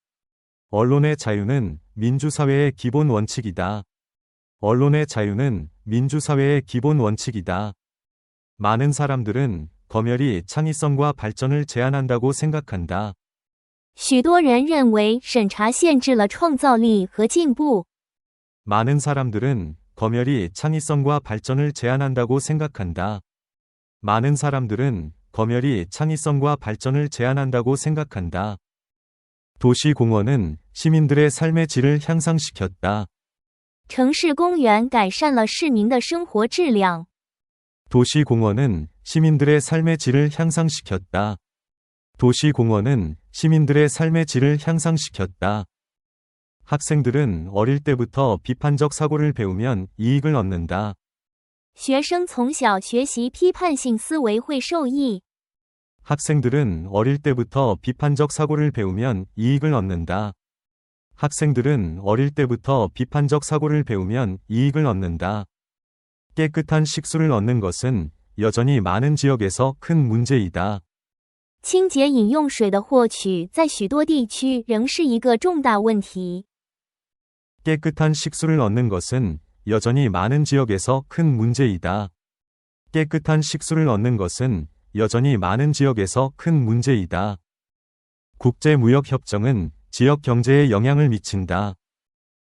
언론의 자유는 민주사회의 기본 원칙이다. 언론의 자유는 민주사회의 기본 원칙이다. 많은 사람들은 검열이 창의성과 발전을 제한한다고 생각한다. 许多人认为审查限制了创造力和进步。 많은 사람들은 검열이 창의성과 발전을 제한한다고 생각한다. 많은 사람들은 검열이 창의성과 발전을 제한한다고 생각한다. 도시공원은 시민들의 삶의 질을 향상시켰다. 城市公园改善了市民的生活质量。 도시공원은 시민들의 삶의 질을 향상시켰다. 도시공원은 시민들의 삶의 질을 향상시켰다. 학생들은 어릴 때부터 비판적 사고를 배우면 이익을 얻는다. 学生从小学习批判性思维会受益。 학생들은 어릴 때부터 비판적 사고를 배우면 이익을 얻는다. 학생들은 어릴 때부터 비판적 사고를 배우면 이익을 얻는다. 깨끗한 식수를 얻는 것은 여전히 많은 지역에서 큰 문제이다. 清洁饮用水的获取在许多地区仍是一个重大问题。 깨끗한 식수를 얻는 것은 여전히 많은 지역에서 큰 문제이다. 깨끗한 식수를 얻는 것은 여전히 많은 지역에서 큰 문제이다. 국제무역협정은 지역 경제에 영향을 미친다.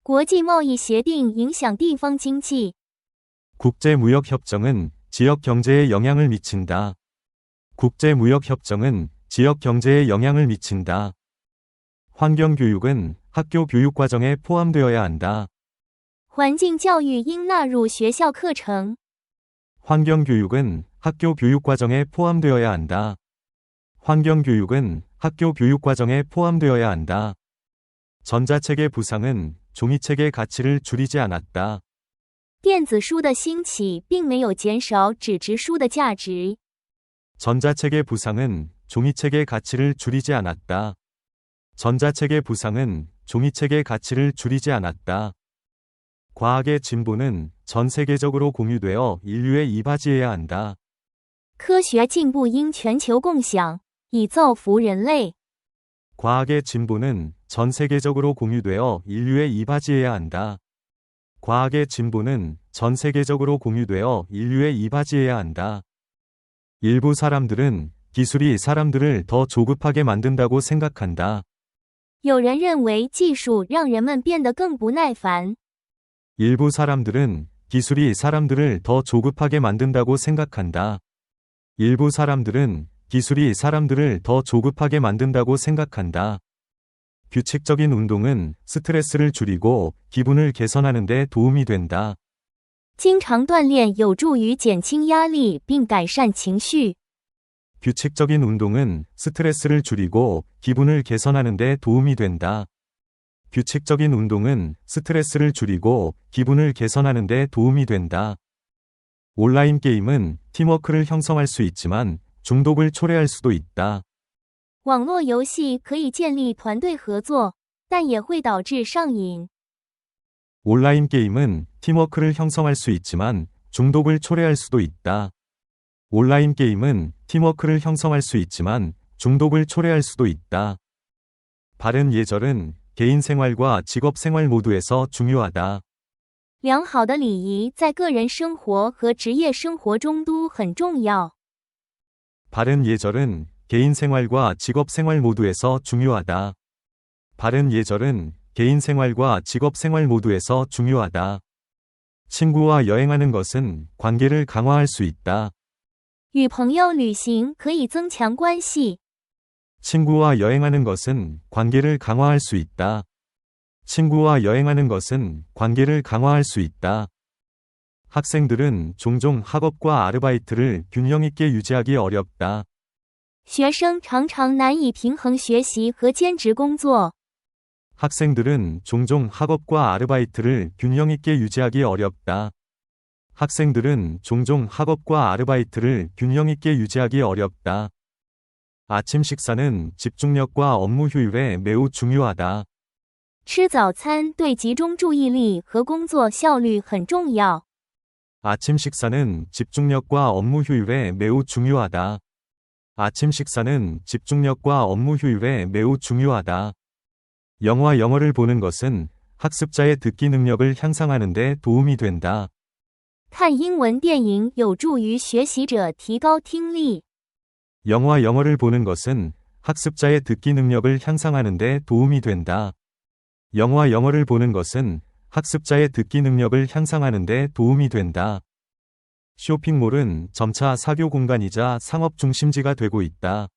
国际贸易协定影响地方经济。 국제무역협정은 지역 경제에 영향을 미친다. 국제무역협정은 지역 경제에 영향을 미친다. 환경교육은 학교 교육과정에 포함되어야 한다. 环境教育应纳入学校课程。 환경교육은 학교 교육과정에 포함되어야 한다. 환경교육은 학교 교육과정에 포함되어야 한다. 전자책의 부상은 종이책의 가치를 줄이지 않았다. 电子书的兴起并没有减少纸质书的价值。 전자책의 부상은 종이책의 가치를 줄이지 않았다. 전자책의 부상은 종이책의 가치를 줄이지 않았다. 과학의 진보는 전 세계적으로 공유되어 인류에 이바지해야 한다. 科学进步应全球共享，以造福人类。 과학의 진보는 전 세계적으로 공유되어 인류에 이바지해야 한다. 과학의 진보는 전 세계적으로 공유되어 인류에 이바지해야 한다. 일부 사람들은 기술이 사람들을 더 조급하게 만든다고 생각한다. 有人认为技术让人们变得更不耐烦。 일부 사람들은 기술이 사람들을 더 조급하게 만든다고 생각한다. 일부 사람들은 기술이 사람들을 더 조급하게 만든다고 생각한다. 규칙적인 운동은 스트레스를 줄이고 기분을 개선하는 데 도움이 된다. 经常锻炼有助于减轻压力并改善情绪。 규칙적인 운동은 스트레스를 줄이고 기분을 개선하는 데 도움이 된다. 규칙적인 운동은 스트레스를 줄이고 기분을 개선하는 데 도움이 된다. 온라인 게임은 팀워크를 형성할 수 있지만 중독을 초래할 수도 있다. 网络游戏可以建立团队合作，但也会导致上瘾。 온라인 게임은 팀워크를 형성할 수 있지만 중독을 초래할 수도 있다. 온라인 게임은 팀워크를 형성할 수 있지만 중독을 초래할 수도 있다. 바른 예절은 개인 생활과 직업 생활 모두에서 중요하다. 良好的礼仪在个人生活和职业生活中都很重要。 바른 예절은 개인 생활과 직업 생활 모두에서 중요하다. 바른 예절은 개인 생활과 직업 생활 모두에서 중요하다. 친구와 여행하는 것은 관계를 강화할 수 있다. 与朋友旅行可以增强关系。 친구와 여행하는 것은 관계를 강화할 수 있다. 친구와 여행하는 것은 관계를 강화할 수 있다. 학생들은 종종 학업과 아르바이트를 균형 있게 유지하기 어렵다. 学生常常难以平衡学习和兼职工作。 학생들은 종종 학업과 아르바이트를 균형 있게 유지하기 어렵다. 학생들은 종종 학업과 아르바이트를 균형 있게 유지하기 어렵다. 아침 식사는 집중력과 업무 효율에 매우 중요하다. 吃早餐对集中注意力和工作效率很重要。 아침 식사는 집중력과 업무 효율에 매우 중요하다. 아침 식사는 집중력과 업무 효율에 매우 중요하다. 영어를 보는 것은 학습자의 듣기 능력을 향상하는 데 도움이 된다. 看英文电影有助于学习者提高听力。 영어를 보는 것은 학습자의 듣기 능력을 향상하는 데 도움이 된다. 영어를 보는 것은 학습자의 듣기 능력을 향상하는 데 도움이 된다. 쇼핑몰은 점차 사교 공간이자 상업 중심지가 되고 있다.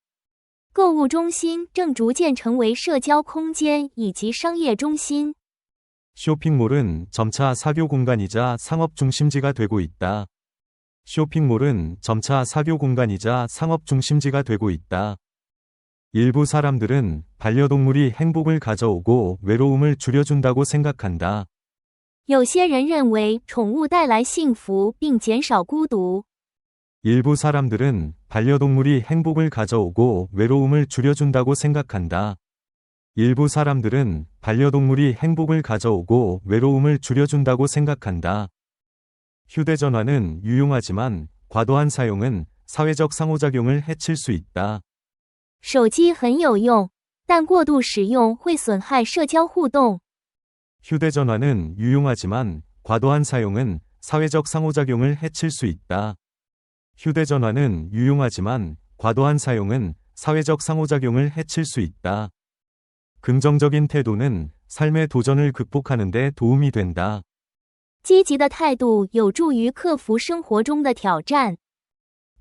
购物中心正逐渐成为社交空间以及商业中心。 쇼핑몰은 점차 사교 공간이자 상업 중심지가 되고 있다. 쇼핑몰은 점차 사교 공간이자 상업 중심지가 되고 있다. 일부 사람들은 반려동물이 행복을 가져오고 외로움을 줄여준다고 생각한다. 有些人认为宠物带来幸福并减少孤独。 일부 사람들은 반려동물이 행복을 가져오고 외로움을 줄여준다고 생각한다. 일부 사람들은 반려동물이 행복을 가져오고 외로움을 줄여준다고 생각한다. 휴대전화는 유용하지만 과도한 사용은 사회적 상호작용을 해칠 수 있다. 手机很有用，但过度使用会损害社交互动。 휴대전화는 유용하지만 과도한 사용은 사회적 상호작용을 해칠 수 있다. 휴대전화는 유용하지만 과도한 사용은 사회적 상호작용을 해칠 수 있다. 긍정적인 태도는 삶의 도전을 극복하는 데 도움이 된다. 积极的态度有助于克服生活中的挑战。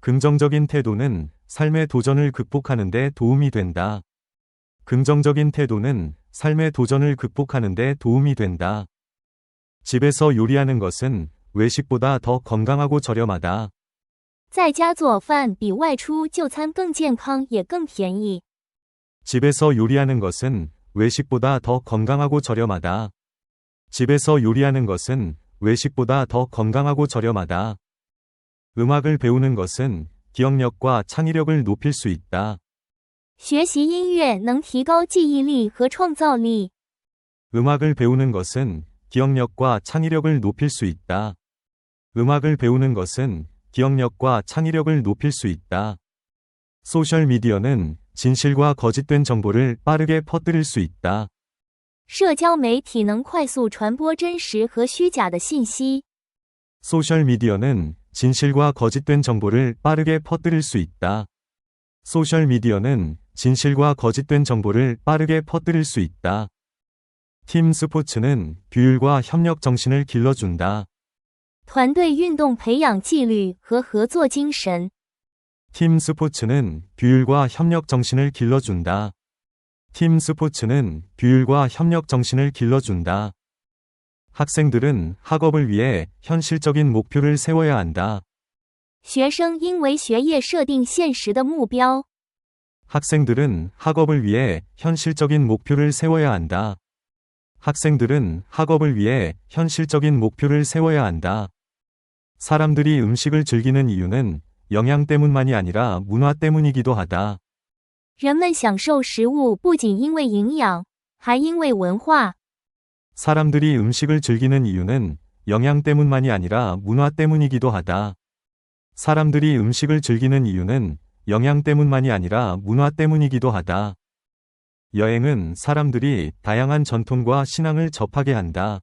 긍정적인 태도는 삶의 도전을 극복하는 데 도움이 된다. 긍정적인 태도는 삶의 도전을 극복하는 데 도움이 된다. 집에서 요리하는 것은 외식보다 더 건강하고 저렴하다. 在家做饭比外出就餐更健康也更便宜。 집에서 요리하는 것은 외식보다 더 건강하고 저렴하다. 집에서 요리하는 것은 외식보다 더 건강하고 저렴하다. 음악을 배우는 것은 기억력과 창의력을 높일 수 있다. 学习音乐能提高记忆力和创造力。 음악을 배우는 것은 기억력과 창의력을 높일 수 있다. 음악을 배우는 것은 기억력과 창의력을 높일 수 있다. 소셜미디어는 진실과 거짓된 정보를 빠르게 퍼뜨릴 수 있다. 社交媒体能快速传播真实和虚假的信息。 소셜미디어는 진실과 거짓된 정보를 빠르게 퍼뜨릴 수 있다. 소셜미디어는 진실과 거짓된 정보를 빠르게 퍼뜨릴 수 있다. 팀 스포츠는 규율과 협력 정신을 길러준다. 团队运动培养纪律和合作精神。 팀 스포츠는 규율과 협력 정신을 길러준다. 팀 스포츠는 규율과 협력 정신을 길러준다. 학생들은 학업을 위해 현실적인 목표를 세워야 한다. 学生应为学业设定现实的目标。 학생들은 학업을 위해 현실적인 목표를 세워야 한다. 학생들은 학업을 위해 현실적인 목표를 세워야 한다. 사람들이 음식을 즐기는 이유는 영양 때문만이 아니라 문화 때문이기도 하다. 人们享受食物不仅因为营养，还因为文化。 사람들이 음식을 즐기는 이유는 영양 때문만이 아니라 문화 때문이기도 하다. 사람들이 음식을 즐기는 이유는 영양 때문만이 아니라 문화 때문이기도 하다. 여행은 사람들이 다양한 전통과 신앙을 접하게 한다.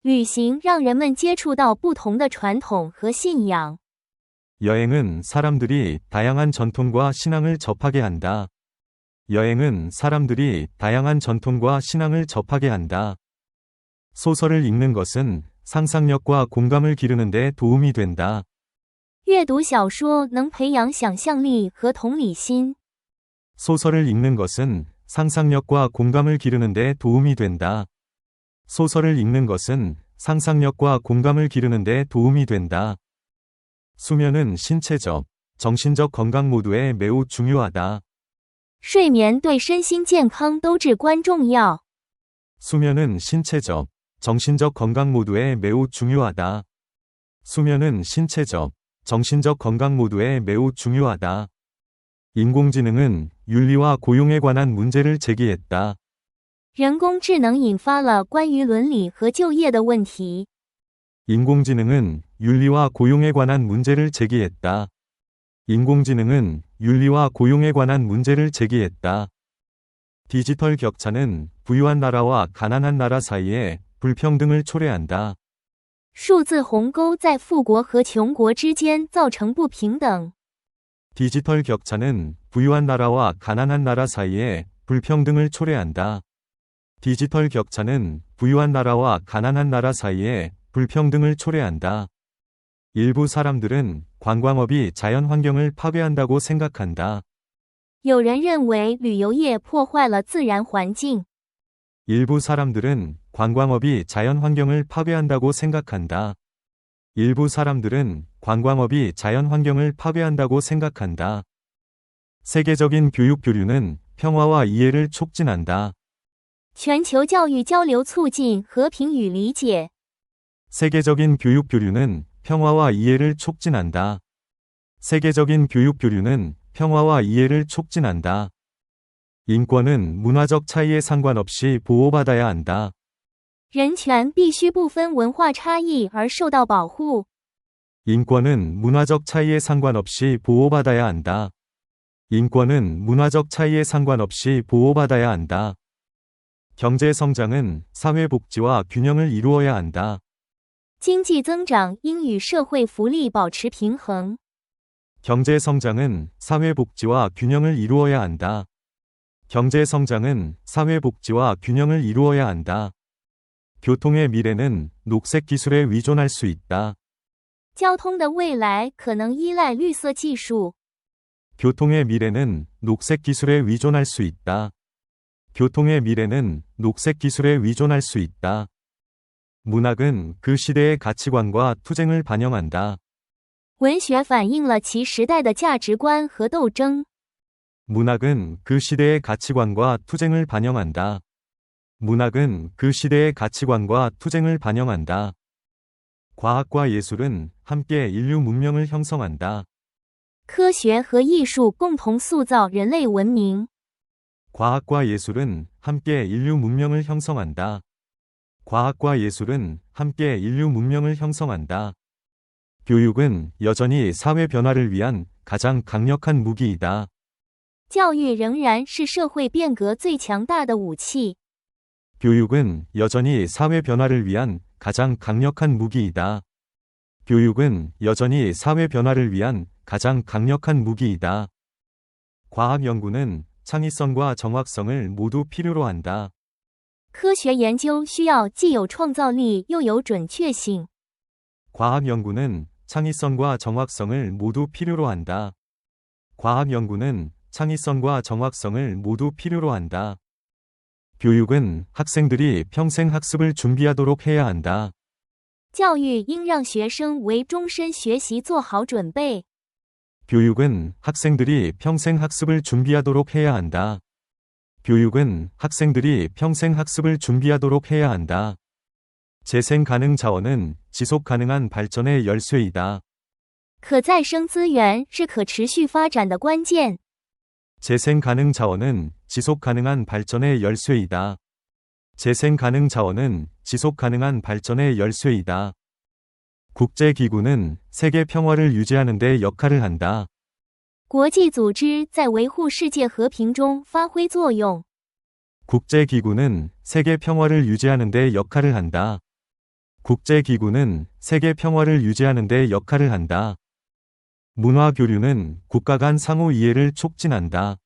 旅行让人们接触到不同的传统和信仰。 여행은 사람들이 다양한 전통과 신앙을 접하게 한다. 여행은 사람들이 다양한 전통과 신앙을 접하게 한다. 소설을 읽는 것은 상상력과 공감을 기르는 데 도움이 된다. 阅读小说能培养想象力和同理心。 소설을 읽는 것은 상상력과 공감을 기르는 데 도움이 된다. 소설을 읽는 것은 상상력과 공감을 기르는 데 도움이 된다. 수면은 신체적, 정신적 건강 모두에 매우 중요하다. 睡眠对身心健康都至关重要。 수면은 신체적, 정신적 건강 모두에 매우 중요하다. 수면은 신체적, 정신적 건강 모두에 매우 중요하다. 인공지능은 윤리와 고용에 관한 문제를 제기했다. 人工智能引发了关于伦理和就业的问题。 인공지능은 윤리와 고용에 관한 문제를 제기했다. 인공지능은 윤리와 고용에 관한 문제를 제기했다. 디지털 격차는 부유한 나라와 가난한 나라 사이에 불평등을 초래한다. 数字鸿沟在富国和穷国之间造成不平等。 디지털 격차는 부유한 나라와 가난한 나라 사이에 불평등을 초래한다. 디지털 격차는 부유한 나라와 가난한 나라 사이에 불평등을 초래한다. 일부 사람들은 관광업이 자연 환경을 파괴한다고 생각한다. 有人认为旅游业破坏了自然环境。 일부 사람들은 관광업이 자연 환경을 파괴한다고 생각한다. 일부 사람들은 관광업이 자연 환경을 파괴한다고 생각한다. 세계적인 교육 교류는 평화와 이해를 촉진한다. 全球教育交流促进和平与理解。 세계적인 교육 교류는 평화와 이해를 촉진한다. 세계적인 교육 교류는 평화와 이해를 촉진한다. 인권은 문화적 차이에 상관없이 보호받아야 한다. 人权必须不分文化差异而受到保护。 인권은 문화적 차이에 상관없이 보호받아야 한다. 인권은 문화적 차이에 상관없이 보호받아야 한다. 경제 성장은 사회 복지와 균형을 이루어야 한다. 经济增长应与社会福利保持平衡。 경제 성장은 사회 복지와 균형을 이루어야 한다. 경제 성장은 사회 복지와 균형을 이루어야 한다. 교통의 미래는 녹색 기술에 의존할 수 있다. 交通的未来可能依赖绿色技术。 교통의 미래는 녹색 기술에 의존할 수 있다. 교통의 미래는 녹색 기술에 의존할 수 있다. 문학은 그 시대의 가치관과 투쟁을 반영한다. 文学反映了其时代的价值观和斗争。 문학은 그 시대의 가치관과 투쟁을 반영한다. 문학은 그 시대의 가치관과 투쟁을 반영한다. 과학과 예술은 함께 인류 문명을 형성한다. 科学和艺术共同塑造人类文明。 과학과 예술은 함께 인류 문명을 형성한다. 과학과 예술은 함께 인류 문명을 형성한다. 교육은 여전히 사회 변화를 위한 가장 강력한 무기이다. 教育仍然是社会变革最强大的武器。 교육은 여전히 사회 변화를 위한 가장 강력한 무기이다. 교육은 여전히 사회 변화를 위한 가장 강력한 무기이다. 과학 연구는 창의성과 정확성을 모두 필요로 한다. 科学研究需要既有创造力又有准确性。 과학 연구는 창의성과 정확성을 모두 필요로 한다. 과학 연구는 창의성과 정확성을 모두 필요로 한다. 교육은 학생들이 평생 학습을 준비하도록 해야 한다. 教育应让学生为终身学习做好准备。 교육은 학생들이 평생 학습을 준비하도록 해야 한다. 교육은 학생들이 평생 학습을 준비하도록 해야 한다. 재생 가능 자원은 지속 가능한 발전의 열쇠이다. 可再生资源是可持续发展的关键。 재생 가능 자원은 지속 가능한 발전의 열쇠이다. 재생 가능 자원은 지속 가능한 발전의 열쇠이다. 국제기구는 세계 평화를 유지하는 데 역할을 한다. 国际组织在维护世界和平中发挥作用。 국제기구는 세계 평화를 유지하는 데 역할을 한다. 국제기구는 세계 평화를 유지하는 데 역할을 한다. 문화교류는 국가 간 상호 이해를 촉진한다.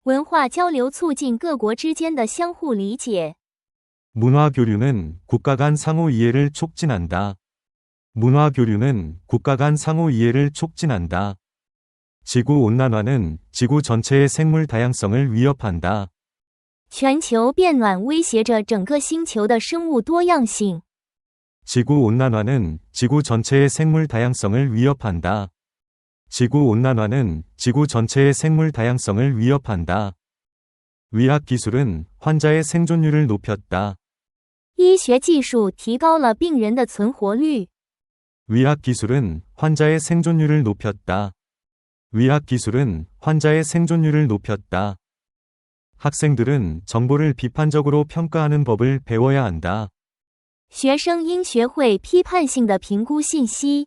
文化交流促进各国之间的相互理解。 문화교류는 국가 간 상호 이해를 촉진한다. 문화교류는 국가 간 상호 이해를 촉진한다. 지구온난화는 지구 전체의 생물 다양성을 위협한다. 全球变暖威胁着整个星球的生物多样性。 지구온난화는 지구 전체의 생물 다양성을 위협한다. 지구온난화는 지구 전체의 생물 다양성을 위협한다. 의학기술은 환자의 생존율을 높였다. 医学技术提高了病人的存活率。 의학기술은 환자의 생존율을 높였다. 의학기술은 환자의 생존율을 높였다. 학생들은 정보를 비판적으로 평가하는 법을 배워야 한다. 学生应学会批判性的评估信息。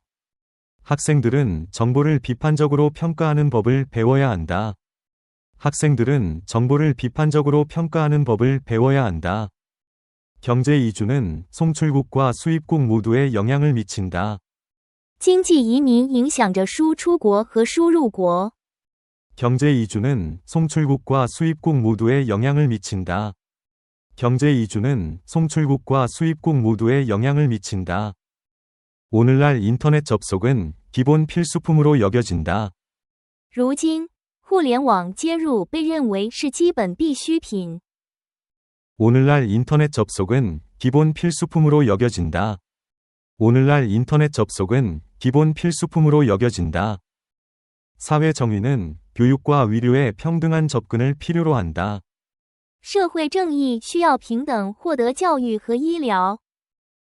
학생들은 정보를 비판적으로 평가하는 법을 배워야 한다. 학생들은 정보를 비판적으로 평가하는 법을 배워야 한다. 경제 이주는 송출국과 수입국 모두에 영향을 미친다. 经济移民影响着输出国和输入国。 경제 이주는 송출국과 수입국 모두에 영향을 미친다. 경제 이주는 송출국과 수입국 모두에 영향을 미친다. 오늘날 인터넷 접속은 기본 필수품으로 여겨진다. 如今，互联网接入被认为是基本必需品。 오늘날 인터넷 접속은 기본 필수품으로 여겨진다. 오늘날 인터넷 접속은 기본 필수품으로 여겨진다. 사회 정의는 교육과 의료에 평등한 접근을 필요로 한다. 社会正义需要平等获得教育和医疗。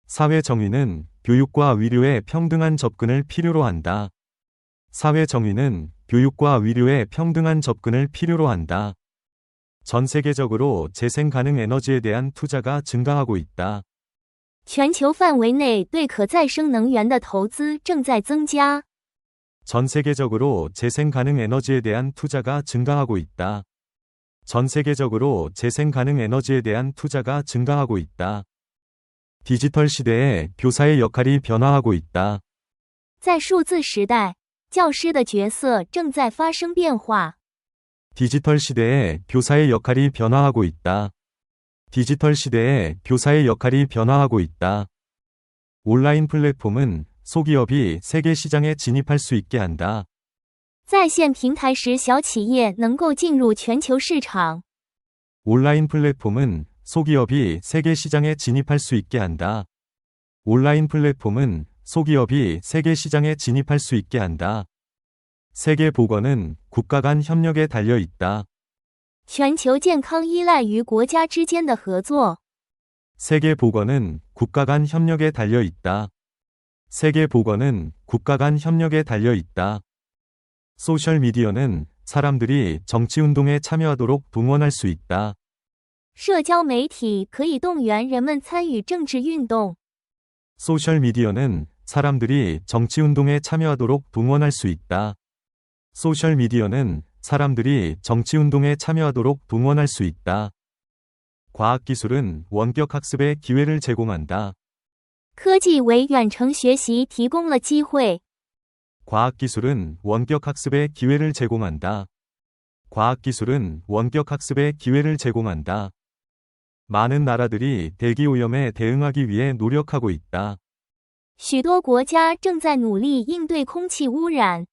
사회 정의는 교육과 의료에 평등한 접근을 필요로 한다. 사회 정의는 교육과 의료에 평등한 접근을 필요로 한다. 전 세계적으로 재생 가능 에너지에 대한 투자가 증가하고 있다. 全球范围内对可再生能源的投资正在增加。 전 세계적으로 재생 가능 에너지에 대한 투자가 증가하고 있다. 전 세계적으로 재생 가능 에너지에 대한 투자가 증가하고 있다. 디지털 시대에 교사의 역할이 변화하고 있다. 在数字时代，教师的角色正在发生变化。 디지털 시대에 교사의 역할이 변화하고 있다. 디지털 시대에 교사의 역할이 변화하고 있다. 온라인 플랫폼은 소기업이 세계 시장에 진입할 수 있게 한다. 在线平台使小企业能够进入全球市场。 온라인 플랫폼은 소기업이 세계 시장에 진입할 수 있게 한다. 온라인 플랫폼은 소기업이 세계 시장에 진입할 수 있게 한다. 세계 보건은 국가 간 협력에 달려 있다. 全球健康依赖于国家之间的合作。 세계 보건은 국가 간 협력에 달려 있다. 세계 보건은 국가 간 협력에 달려 있다. 소셜 미디어는 사람들이 정치 운동에 참여하도록 동원할 수 있다. 社交媒体可以动员人们参与政治运动。 소셜 미디어는 사람들이 정치 운동에 참여하도록 동원할 수 있다. 소셜 미디어는 사람들이 정치 운동에 참여하도록 동원할 수 있다. 과학기술은 원격 학습의 기회를 제공한다. 科技为远程学习提供了机会。 과학기술은 원격 학습의 기회를 제공한다. 과학기술은 원격 학습의 기회를 제공한다. 많은 나라들이 대기 오염에 대응하기 위해 노력하고 있다. 许多国家正在努力应对空气污染。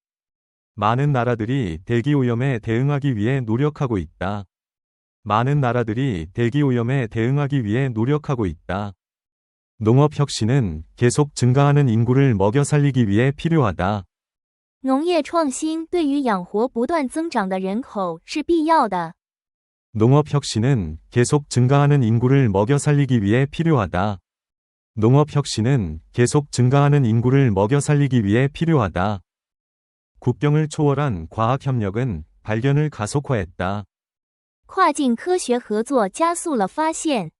많은 나라들이 대기 오염에 대응하기 위해 노력하고 있다. 많은 나라들이 대기 오염에 대응하기 위해 노력하고 있다. 농업 혁신은 계속 증가하는 인구를 먹여 살리기 위해 필요하다. 农业创新对于养活不断增长的人口是必要的。 농업 혁신은 계속 증가하는 인구를 먹여 살리기 위해 필요하다. 농업 혁신은 계속 증가하는 인구를 먹여 살리기 위해 필요하다. 국경을 초월한 과학 협력은 발견을 가속화했다. 跨境科学合作加速了发现。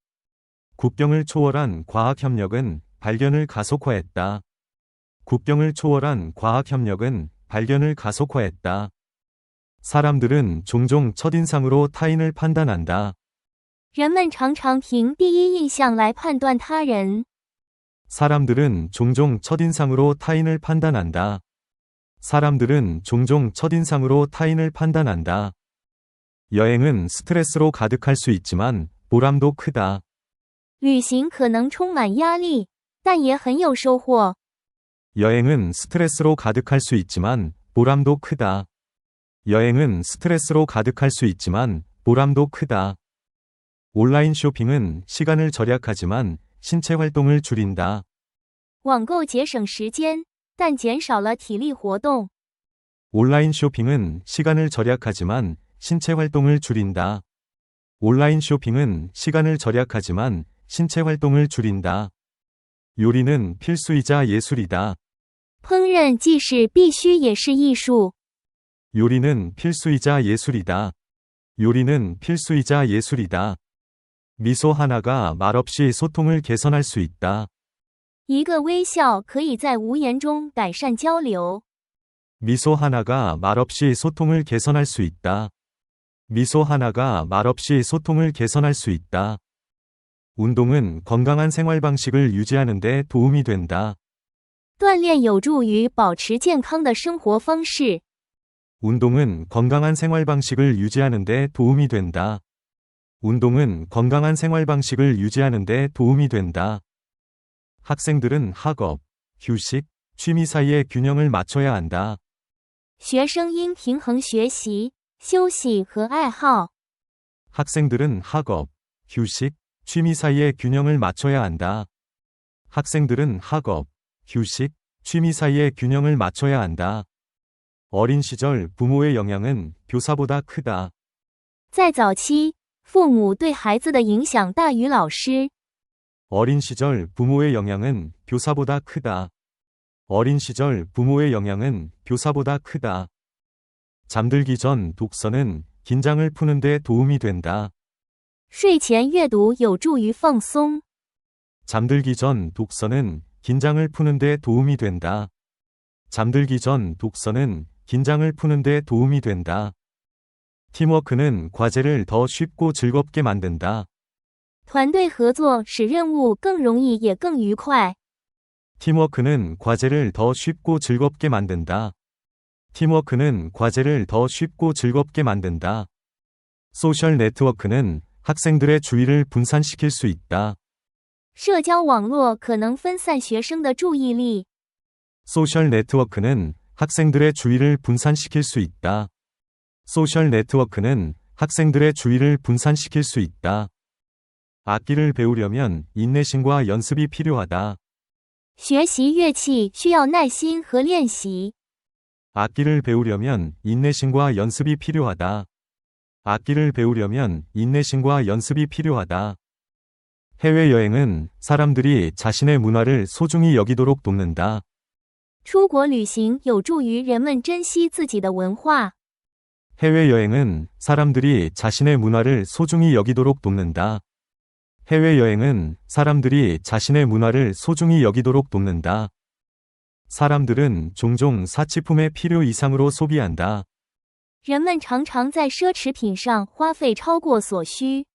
국경을 초월한 과학 협력은 발견을 가속화했다. 국경을 초월한 과학 협력은 발견을 가속화했다. 사람들은 종종 첫인상으로 타인을 판단한다. 人们常常凭第一印象来判断他人。 사람들은 종종 첫인상으로 타인을 판단한다. 사람들은 종종 첫인상으로 타인을 판단한다. 여행은 스트레스로 가득할 수 있지만 보람도 크다. 旅行可能充满压力，但也很有收获。 여행은 스트레스로 가득할 수 있지만 보람도 크다. 여행은 스트레스로 가득할 수 있지만 보람도 크다. 온라인 쇼핑은 시간을 절약하지만 신체 활동을 줄인다. 网购节省时间，但减少了体力活动。 온라인 쇼핑은 시간을 절약하지만 신체 활동을 줄인다. 온라인 쇼핑은 시간을 절약하지만 신체 활동을 줄인다. 요리는 필수이자 예술이다. 烹饪既是必须也是艺术。 요리는 필수이자 예술이다. 요리는 필수이자 예술이다. 미소 하나가 말없이 소통을 개선할 수 있다. 一个微笑可以在无言中改善交流。 미소 하나가 말없이 소통을 개선할 수 있다. 미소 하나가 말없이 소통을 개선할 수 있다. 운동은 건강한 생활 방식을 유지하는 데 도움이 된다. 锻炼有助于保持健康的生活方式。 운동은 건강한 생활 방식을 유지하는 데 도움이 된다. 운동은 건강한 생활 방식을 유지하는 데 도움이 된다. 학생들은 학업, 휴식, 취미 사이의 균형을 맞춰야 한다. 学生应平衡学习、休息和爱好。 학생들은 학업, 휴식, 취미 사이의 균형을 맞춰야 한다. 학생들은 학업, 휴식, 취미 사이의 균형을 맞춰야 한다. 어린 시절 부모의 영향은 교사보다 크다. 在早期，父母对孩子的影响大于老师。 어린 시절 부모의 영향은 교사보다 크다. 어린 시절 부모의 영향은 교사보다 크다. 잠들기 전 독서는 긴장을 푸는 데 도움이 된다. 睡前阅读有助于放松。 잠들기 전 독서는 긴장을 푸는 데 도움이 된다. 잠들기 전 독서는 긴장을 푸는 데 도움이 된다. 팀워크는 과제를 더 쉽고 즐겁게 만든다. 团队合作使任务更容易也更愉快。 팀워크는 과제를 더 쉽고 즐겁게 만든다. 팀워크는 과제를 더 쉽고 즐겁게 만든다. 소셜 네트워크는 학생들의 주의를 분산시킬 수 있다. 社交网络可能分散学生的注意力。 소셜 네트워크는 학생들의 주의를 분산시킬 수 있다. 소셜 네트워크는 학생들의 주의를 분산시킬 수 있다. 악기를 배우려면 인내심과 연습이 필요하다. 学习乐器需要耐心和练习。 악기를 배우려면 인내심과 연습이 필요하다. 악기를 배우려면 인내심과 연습이 필요하다. 해외여행은 사람들이 자신의 문화를 소중히 여기도록 돕는다. 出国旅行有助于人们珍惜自己的文化。 해외여행은 사람들이 자신의 문화를 소중히 여기도록 돕는다. 해외여행은 사람들이 자신의 문화를 소중히 여기도록 돕는다. 사람들은 종종 사치품의 필요 이상으로 소비한다. 人们常常在奢侈品上花费超过所需。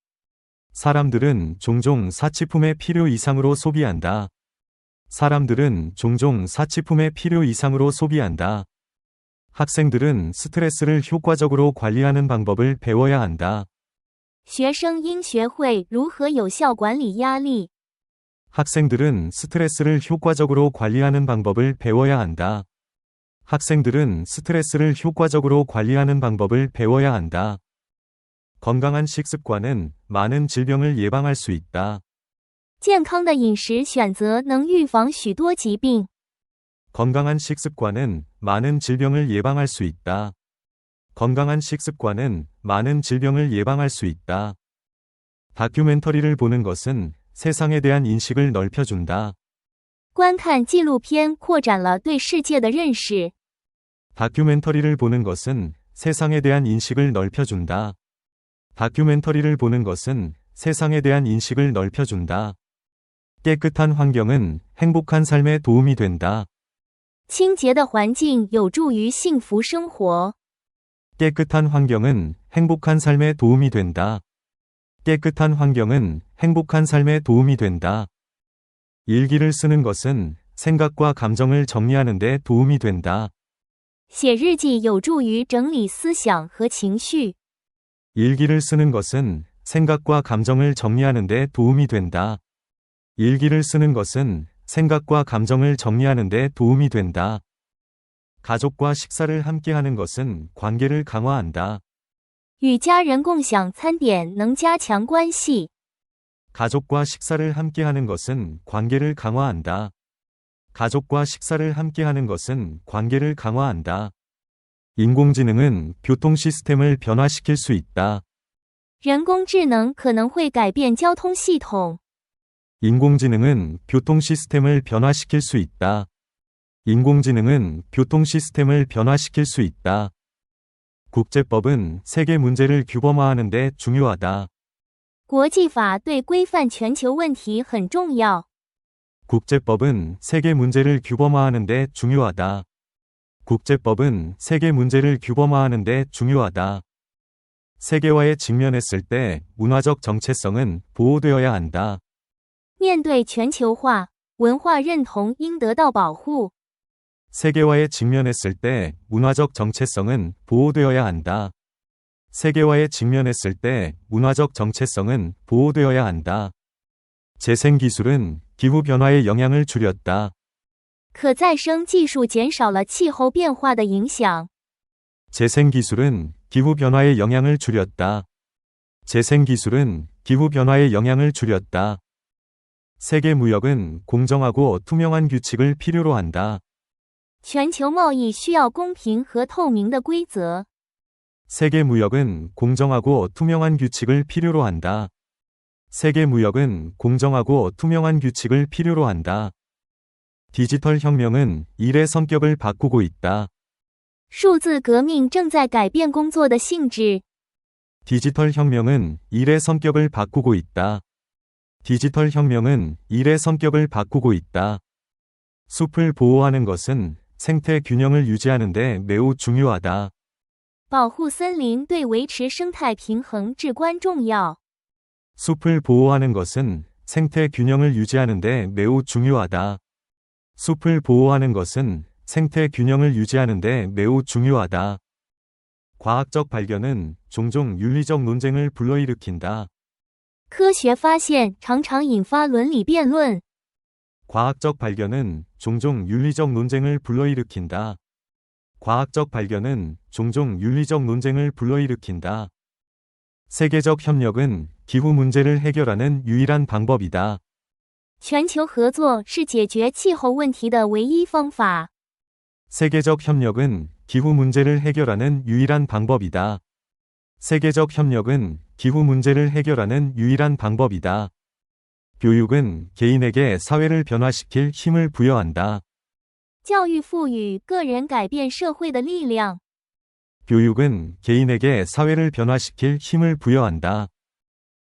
사람들은 종종 사치품의 필요 이상으로 소비한다. 사람들은 종종 사치품의 필요 이상으로 소비한다. 학생들은 스트레스를 효과적으로 관리하는 방법을 배워야 한다. 学生应学会如何有效管理压力。 학생들은 스트레스를 효과적으로 관리하는 방법을 배워야 한다. 학생들은 스트레스를 효과적으로 관리하는 방법을 배워야 한다. 건강한 식습관은 많은 질병을 예방할 수 있다. 健康的饮食选择能预防许多疾病。 건강한 식습관은 많은 질병을 예방할 수 있다. 건강한 식습관은 많은 질병을 예방할 수 있다. 다큐멘터리를 보는 것은 세상에 대한 인식을 넓혀준다. 观看纪录片扩展了对世界的认识。 다큐멘터리를 보는 것은 세상에 대한 인식을 넓혀준다. 다큐멘터리를 보는 것은 세상에 대한 인식을 넓혀준다. 깨끗한 환경은 행복한 삶에 도움이 된다. 清洁的环境有助于幸福生活。 깨끗한 환경은 행복한 삶에 도움이 된다. 깨끗한 환경은 행복한 삶에 도움이 된다. 일기를 쓰는 것은 생각과 감정을 정리하는 데 도움이 된다. 写日记有助于整理思想和情绪。 일기를 쓰는 것은 생각과 감정을 정리하는 데 도움이 된다. 일기를 쓰는 것은 생각과 감정을 정리하는 데 도움이 된다. 가족과 식사를 함께 하는 것은 관계를 강화한다. 与家人共享餐点能加强关系。 가족과 식사를 함께 하는 것은 관계를 강화한다. 가족과 식사를 함께 하는 것은 관계를 강화한다. 인공지능은 교통 시스템을 변화시킬 수 있다. 人工智能可能会改变交通系统。 인공지능은 교통 시스템을 변화시킬 수 있다. 인공지능은 교통 시스템을 변화시킬 수 있다. 국제법은 세계 문제를 규범화하는 데 중요하다. 国际法对规范全球问题很重要。 국제법은 세계 문제를 규범화하는 데 중요하다. 국제법은 세계 문제를 규범화하는 데 중요하다. 세계화에 직면했을 때 문화적 정체성은 보호되어야 한다. 面对全球化，文化认同应得到保护。 세계화에 직면했을 때 문화적 정체성은 보호되어야 한다. 세계화에 직면했을 때 문화적 정체성은 보호되어야 한다. 재생기술은 기후변화의 영향을 줄였다. 可再生技术减少了气候变化的影响。 재생기술은 기후변화의 영향을 줄였다. 재생기술은 기후변화의 영향을 줄였다. 세계무역은 공정하고 투명한 규칙을 필요로 한다. 全球贸易需要公平和透明的规则。 세계무역은 공정하고 투명한 규칙을 필요로 한다. 세계무역은 공정하고 투명한 규칙을 필요로 한다. 디지털 혁명은 일의 성격을 바꾸고 있다. 数字革命正在改变工作的性质。 디지털 혁명은 일의 성격을 바꾸고 있다. 디지털 혁명은 일의 성격을 바꾸고 있다. 숲을 보호하는 것은 생태 균형을 유지하는 데 매우 중요하다. 保护森林对维持生态平衡至关重要。 숲을 보호하는 것은 생태 균형을 유지하는 데 매우 중요하다. 숲을 보호하는 것은 생태 균형을 유지하는 데 매우 중요하다. 과학적 발견은 종종 윤리적 논쟁을 불러일으킨다. 科学发现常常引发伦理辩论。 과학적 발견은 종종 윤리적 논쟁을 불러일으킨다. 과학적 발견은 종종 윤리적 논쟁을 불러일으킨다. 세계적 협력은 기후 문제를 해결하는 유일한 방법이다. 全球合作是解决气候问题的唯一方法。 세계적 협력은 기후 문제를 해결하는 유일한 방법이다. 세계적 협력은 기후 문제를 해결하는 유일한 방법이다. 교육은 개인에게 사회를 변화시킬 힘을 부여한다. 教育赋予个人改变社会的力量。 교육은 개인에게 사회를 변화시킬 힘을 부여한다.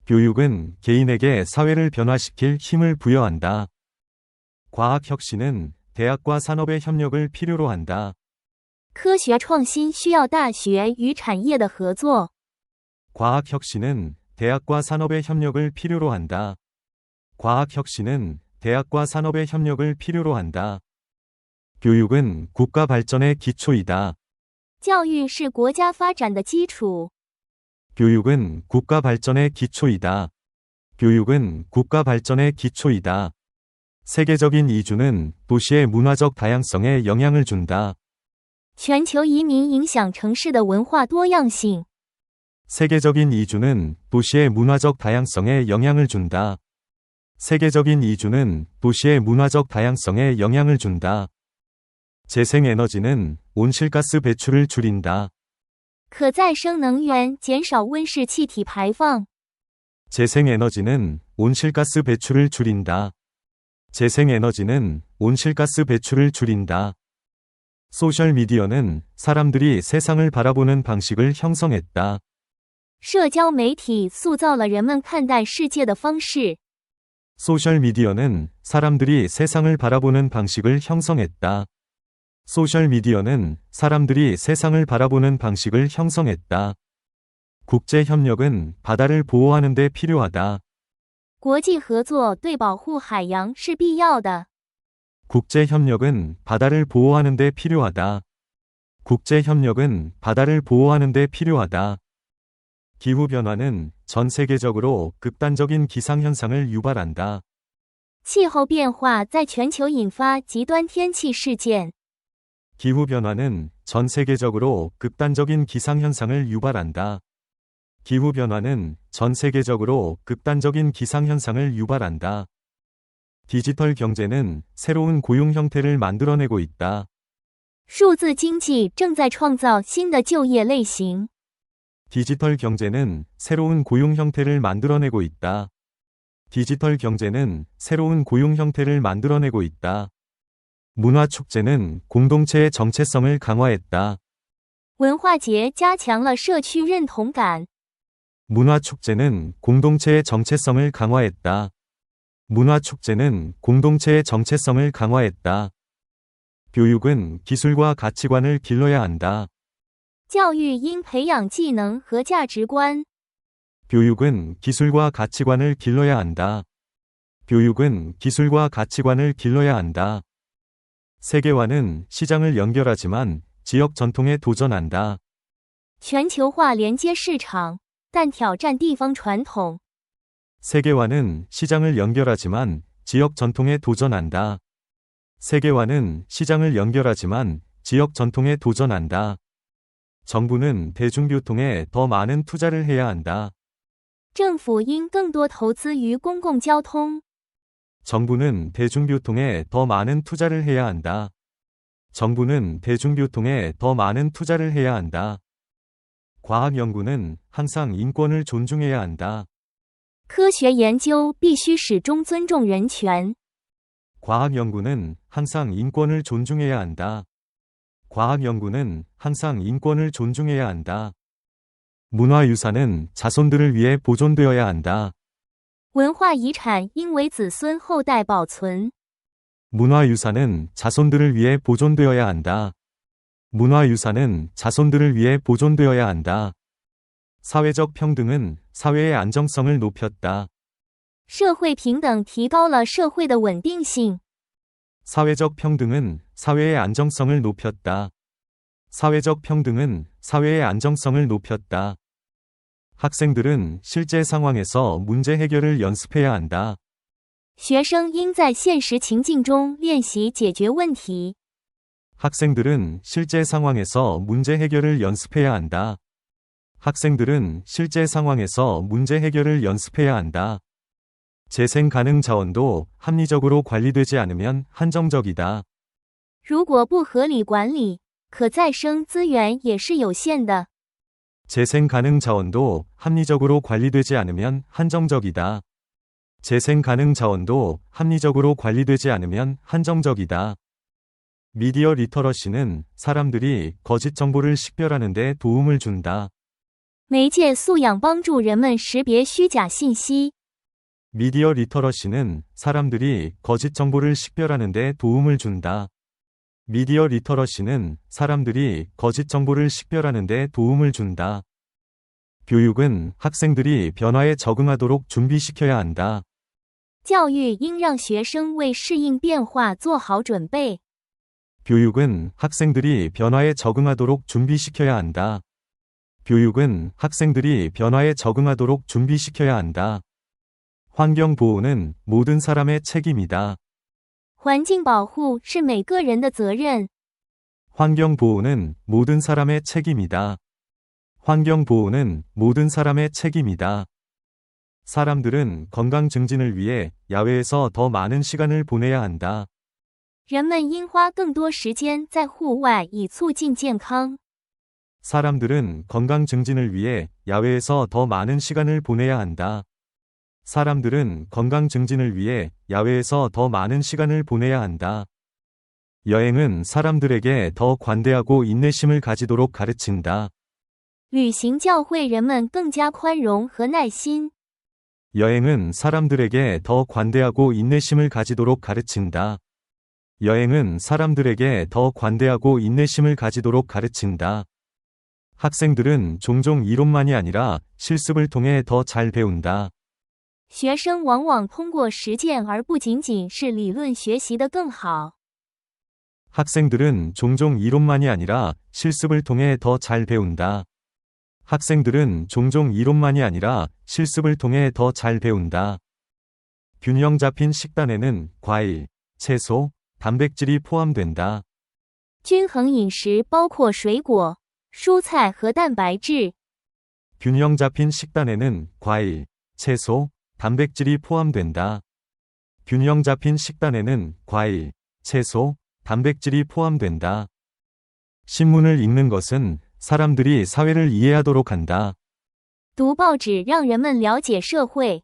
교육은 개인에게 사회를 변화시킬 힘을 부여한다. 과학 혁신은 대학과 산업의 협력을 필요로 한다. 科学创新需要大学与产业的合作。 과학 혁신은 대학과 산업의 협력을 필요로 한다. 과학 혁신은 대학과 산업의 협력을 필요로 한다. 교육은 국가 발전의 기초이다. 教育是国家发展的基础。 교육은 국가 발전의 기초이다. 교육은 국가 발전의 기초이다. 세계적인 이주는 도시의 문화적 다양성에 영향을 준다. 全球移民影响城市的文化多样性。 세계적인 이주는 도시의 문화적 다양성에 영향을 준다. 세계적인 이주는 도시의 문화적 다양성에 영향을 준다. 재생에너지는 온실가스 배출을 줄인다. 可再生能源减少温室气体排放。 재생에너지는 온실가스 배출을 줄인다. 재생에너지는 온실가스 배출을 줄인다. 소셜미디어는 사람들이 세상을 바라보는 방식을 형성했다. 社交媒体塑造了人们看待世界的方式。 소셜미디어는 사람들이 세상을 바라보는 방식을 형성했다. 소셜미디어는 사람들이 세상을 바라보는 방식을 형성했다. 국제협력은 바다를 보호하는 데 필요하다. 国际合作对保护海洋是必要的。 국제협력은 바다를 보호하는 데 필요하다. 국제협력은 바다를 보호하는 데 필요하다. 기후변화는 전 세계적으로 극단적인 기상현상을 유발한다. 气候变化在全球引发极端天气事件。 기후변화는 전 세계적으로 극단적인 기상현상을 유발한다. 기후변화는 전 세계적으로 극단적인 기상현상을 유발한다. 디지털 경제는 새로운 고용 형태를 만들어내고 있다. 数字经济正在创造新的就业类型。 디지털 경제는 새로운 고용 형태를 만들어내고 있다. 디지털 경제는 새로운 고용 형태를 만들어내고 있다. 문화축제는 공동체의 정체성을 강화했다. 文化节加强了社区认同感。 문화축제는 공동체의 정체성을 강화했다. 문화축제는 공동체의 정체성을 강화했다. 교육은 기술과 가치관을 길러야 한다. 教育应培养技能和价值观。 교육은 기술과 가치관을 길러야 한다. 교육은 기술과 가치관을 길러야 한다. 세계화는 시장을 연결하지만 지역 전통에 도전한다. 全球化连接市场，但挑战地方传统。 세계화는 시장을 연결하지만 지역 전통에 도전한다. 세계화는 시장을 연결하지만 지역 전통에 도전한다. 정부는 대중교통에 더 많은 투자를 해야 한다. 政府应更多投资于公共交通。 정부는 대중교통에 더 많은 투자를 해야 한다. 정부는 대중교통에 더 많은 투자를 해야 한다. 과학 연구는 항상 인권을 존중해야 한다. 科学研究必须始终尊重人权。 과학 연구는 항상 인권을 존중해야 한다. 과학 연구는 항상 인권을 존중해야 한다. 문화유산은 자손들을 위해 보존되어야 한다. 文化遗产应为子孙后代保存。 문화유산은 자손들을 위해 보존되어야 한다. 문화유산은 자손들을 위해 보존되어야 한다. 사회적 평등은 사회의 안정성을 높였다. 社会平等提高了社会的稳定性。 사회적 평등은 사회의 안정성을 높였다. 사회적 평등은 사회의 안정성을 높였다. 학생들은 실제 상황에서 문제 해결을 연습해야 한다. 学生应在现实情境中练习解决问题。 학생들은 실제 상황에서 문제 해결을 연습해야 한다. 학생들은 실제 상황에서 문제 해결을 연습해야 한다. 재생 가능 자원도 합리적으로 관리되지 않으면 한정적이다. 如果不合理管理，可再生资源也是有限的。 재생 가능 자원도 합리적으로 관리되지 않으면 한정적이다. 재생 가능 자원도 합리적으로 관리되지 않으면 한정적이다. 미디어 리터러시는 사람들이 거짓 정보를 식별하는 데 도움을 준다. 媒介素养帮助人们识别虚假信息。 미디어 리터러시는 사람들이 거짓 정보를 식별하는 데 도움을 준다. 미디어 리터러시는 사람들이 거짓 정보를 식별하는 데 도움을 준다. 교육은 학생들이 변화에 적응하도록 준비시켜야 한다. 教育应让学生为适应变化做好准备。 교육은 학생들이 변화에 적응하도록 준비시켜야 한다. 교육은 학생들이 변화에 적응하도록 준비시켜야 한다. 환경 보호는 모든 사람의 책임이다. 环境保护是每个人的责任。 환경 보호는 모든 사람의 책임이다. 환경 보호는 모든 사람의 책임이다. 사람들은 건강 증진을 위해 야외에서 더 많은 시간을 보내야 한다. 人们应花更多时间在户外以促进健康。 사람들은 건강 증진을 위해 야외에서 더 많은 시간을 보내야 한다. 사람들은 건강 증진을 위해 야외에서 더 많은 시간을 보내야 한다. 여행은 사람들에게 더 관대하고 인내심을 가지도록 가르친다. 旅行教会人们更加宽容和耐心。 여행은 사람들에게 더 관대하고 인내심을 가지도록 가르친다. 여행은 사람들에게 더 관대하고 인내심을 가지도록 가르친다. 학생들은 종종 이론만이 아니라 실습을 통해 더 잘 배운다. 学生往往通过实践而不仅仅是理论学习得更好。 학생들은 종종 이론만이 아니라 실습을 통해 더 잘 배운다. 학생들은 종종 이론만이 아니라 실습을 통해 더 잘 배운다. 균형 잡힌 식단에는 과일, 채소, 단백질이 포함된다. 均衡饮食包括水果、蔬菜和蛋白质。 균형 잡힌 식단에는 과일, 채소, 단백질이 포함된다. 균형 잡힌 식단에는 과일, 채소, 단백질이 포함된다. 신문을 읽는 것은 사람들이 사회를 이해하도록 한다. 读报纸让人们了解社会。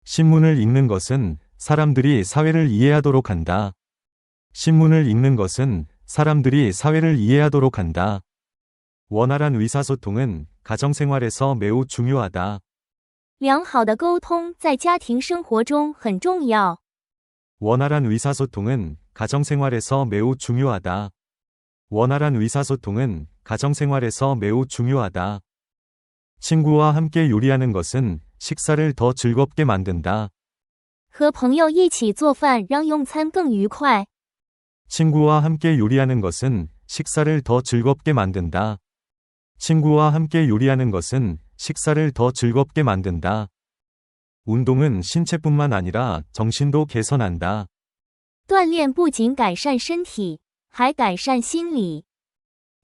신문을 읽는 것은 사람들이 사회를 이해하도록 한다. 신문을 읽는 것은 사람들이 사회를 이해하도록 한다. 원활한 의사소통은 가정생활에서 매우 중요하다. 良好的沟通在家庭生活中很重要。 원활한 의사소통은 가정생활에서 매우 중요하다. 원활한 의사소통은 가정생활에서 매우 중요하다. 친구와 함께 요리하는 것은 식사를 더 즐겁게 만든다. 和朋友一起做饭让用餐更愉快。 친구와 함께 요리하는 것은 식사를 더 즐겁게 만든다. 친구와 함께 요리하는 것은 식사를 더 즐겁게 만든다. 운동은 신체뿐만 아니라 정신도 개선한다. 锻炼不仅改善身体，还改善心理。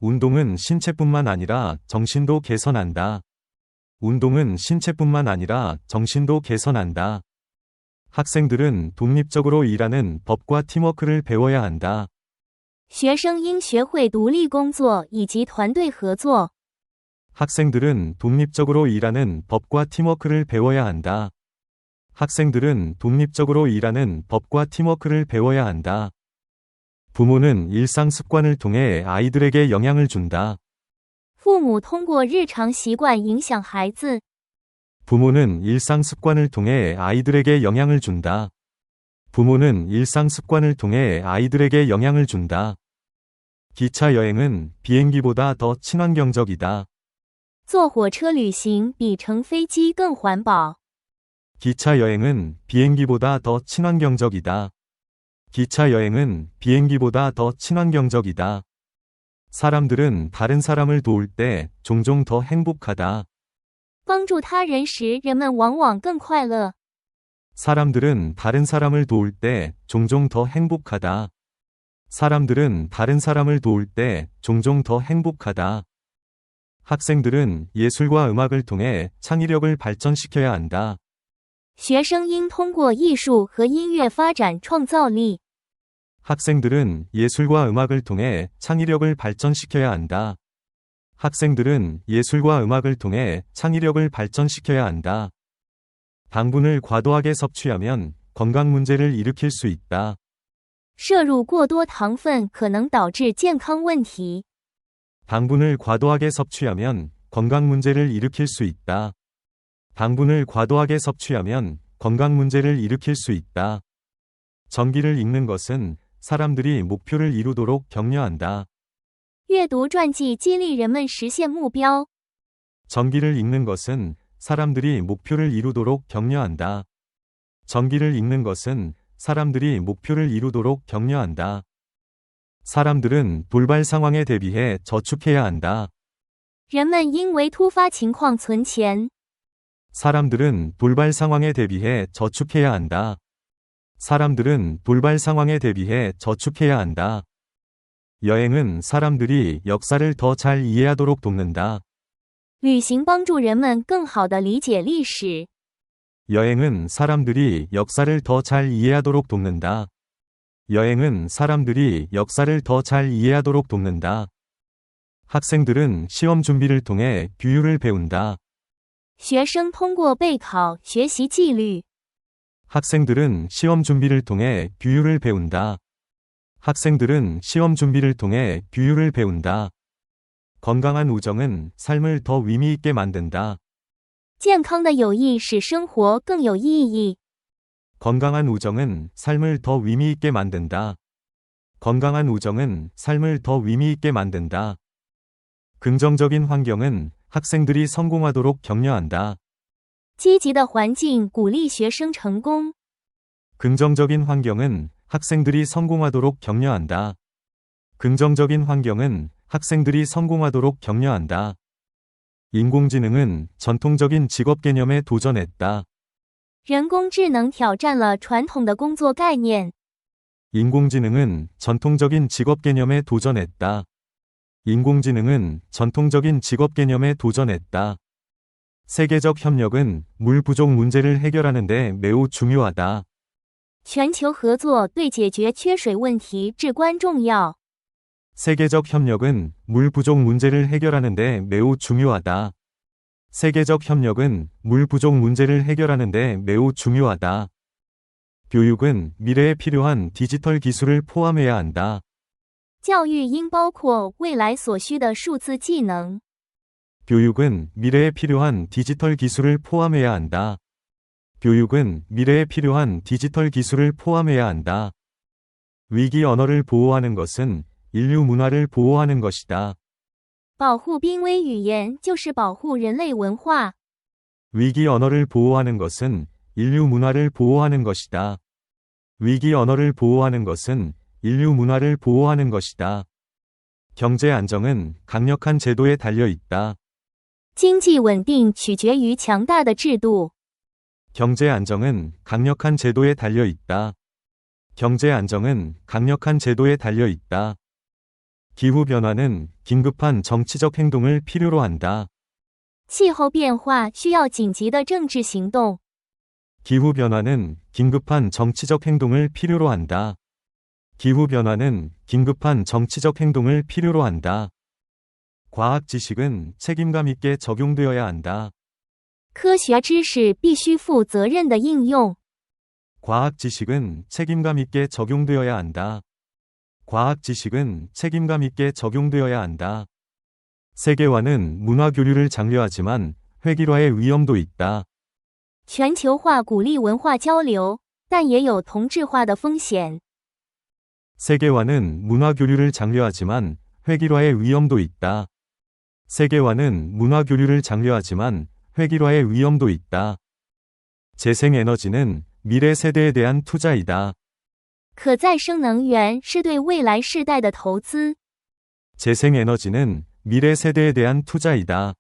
운동은 신체뿐만 아니라 정신도 개선한다. 운동은 신체뿐만 아니라 정신도 개선한다. 학생들은 독립적으로 일하는 법과 팀워크를 배워야 한다. 学生应学会独立工作以及团队合作。 학생들은 독립적으로 일하는 법과 팀워크를 배워야 한다. 학생들은 독립적으로 일하는 법과 팀워크를 배워야 한다. 부모는 일상 습관을 통해 아이들에게 영향을 준다. 父母通过日常习惯影响孩子。 부모는 일상 습관을 통해 아이들에게 영향을 준다. 부모는 일상 습관을 통해 아이들에게 영향을 준다. 기차 여행은 비행기보다 더 친환경적이다. 坐火车旅行比乘飞机更环保。 기차 여행은 비행기보다 더 친환경적이다. 기차 여행은 비행기보다 더 친환경적이다. 사람들은 다른 사람을 도울 때 종종 더 행복하다. 帮助他人时，人们往往更快乐。 사람들은 다른 사람을 도울 때 종종 더 행복하다. 사람들은 다른 사람을 도울 때 종종 더 행복하다. 학생들은 예술과 음악을 통해 창의력을 발전시켜야 한다. 学生应通过艺术和音乐发展创造力。 학생들은 예술과 음악을 통해 창의력을 발전시켜야 한다. 학생들은 예술과 음악을 통해 창의력을 발전시켜야 한다. 당분을 과도하게 섭취하면 건강 문제를 일으킬 수 있다. 摄入过多糖分可能导致健康问题。 당분을 과도하게 섭취하면 건강 문제를 일으킬 수 있다. 당분을 과도하게 섭취하면 건강 문제를 일으킬 수 있다. 전기를 읽는 것은 사람들이 목표를 이루도록 격려한다. 阅读传记激励人们实现目标。 전기를 읽는 것은 사람들이 목표를 이루도록 격려한다. 전기를 읽는 것은 사람들이 목표를 이루도록 격려한다. 사람들은 돌발 상황에 대비해 저축해야 한다. 人们因为突发情况存钱。 사람들은 돌발 상황에 대비해 저축해야 한다. 사람들은 돌발 상황에 대비해 저축해야 한다. 여행은 사람들이 역사를 더 잘 이해하도록 돕는다. 旅行帮助人们更好地理解历史。 여행은 사람들이 역사를 더 잘 이해하도록 돕는다. 여행은 사람들이 역사를 더 잘 이해하도록 돕는다. 학생들은 시험 준비를 통해 규율을 배운다. 学生通过备考学习纪律。 학생들은 시험 준비를 통해 규율을 배운다. 학생들은 시험 준비를 통해 규율을 배운다. 건강한 우정은 삶을 더 의미 있게 만든다. 健康的友谊使生活更有意义。 건강한 우정은 삶을 더 의미 있게 만든다. 건강한 우정은 삶을 더 의미 있게 만든다. 긍정적인 환경은 학생들이 성공하도록 격려한다. 积极的环境鼓励学生成功。 긍정적인 환경은 학생들이 성공하도록 격려한다. 긍정적인 환경은 학생들이 성공하도록 격려한다. 인공지능은 전통적인 직업 개념에 도전했다. 人工智能挑战了传统的工作概念。 인공지능은 전통적인 직업 개념에 도전했다. 인공지능은 전통적인 직업 개념에 도전했다. 세계적 협력은 물 부족 문제를 해결하는 데 매우 중요하다. 全球合作对解决缺水问题至关重要。 세계적 협력은 물 부족 문제를 해결하는 데 매우 중요하다. 세계적 협력은 물 부족 문제를 해결하는 데 매우 중요하다. 교육은 미래에 필요한 디지털 기술을 포함해야 한다. 教育应包括未来所需的数字技能。 교육은 미래에 필요한 디지털 기술을 포함해야 한다. 교육은 미래에 필요한 디지털 기술을 포함해야 한다. 위기 언어를 보호하는 것은 인류 문화를 보호하는 것이다. 保护濒危语言就是保护人类文化。 위기 언어를 보호하는 것은 인류 문화를 보호하는 것이다. 위기 언어를 보호하는 것은 인류 문화를 보호하는 것이다. 경제 안정은 강력한 제도에 달려 있다. 经济稳定取决于强大的制度。 경제 안정은 강력한 제도에 달려 있다. 경제 안정은 강력한 제도에 달려 있다. 기후 변화는 긴급한 정치적 행동을 필요로 한다. 气候变化需要紧急的政治行动。 기후 변화는 긴급한 정치적 행동을 필요로 한다. 기후 변화는 긴급한 정치적 행동을 필요로 한다. 과학 지식은 책임감 있게 적용되어야 한다. 科学知识必须负责任的应用。 과학 지식은 책임감 있게 적용되어야 한다. 과학 지식은 책임감 있게 적용되어야 한다. 세계화는 문화 교류를 장려하지만 획일화의 위험도 있다. 全球化鼓励文化交流，但也有同质化的风险。 세계화는 문화 교류를 장려하지만 획일화의 위험도 있다. 세계화는 문화 교류를 장려하지만 획일화의 위험도 있다. 재생에너지는 미래 세대에 대한 투자이다. 可再生能源是对未来世代的投资。 재생에너지는 미래 세대에 대한 투자이다.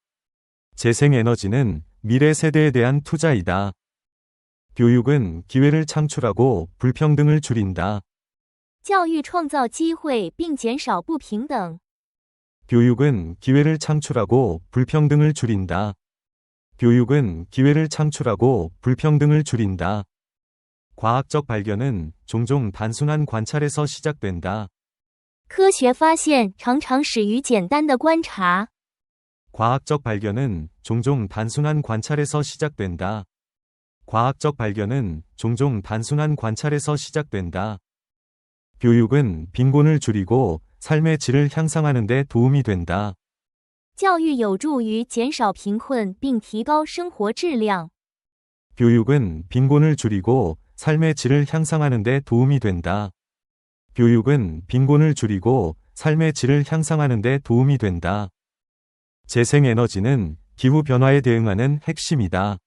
재생에너지는 미래 세대에 대한 투자이다. 교육은 기회를 창출하고 불평등을 줄인다. 教育创造机会并减少不平等。 교육은 기회를 창출하고 불평등을 줄인다. 교육은 기회를 창출하고 불평등을 줄인다. 과학적 발견은 종종 단순한 관찰에서 시작된다. 科学发现常常始于简单的观察。 과학적 발견은 종종 단순한 관찰에서 시작된다. 과학적 발견은 종종 단순한 관찰에서 시작된다. 교육은 빈곤을 줄이고 삶의 질을 향상하는 데 도움이 된다. 教育有助于减少贫困并提高生活质量。 교육은 빈곤을 줄이고 삶의 질을 향상하는 데 도움이 된다. 교육은 빈곤을 줄이고 삶의 질을 향상하는 데 도움이 된다. 재생에너지는 기후변화에 대응하는 핵심이다.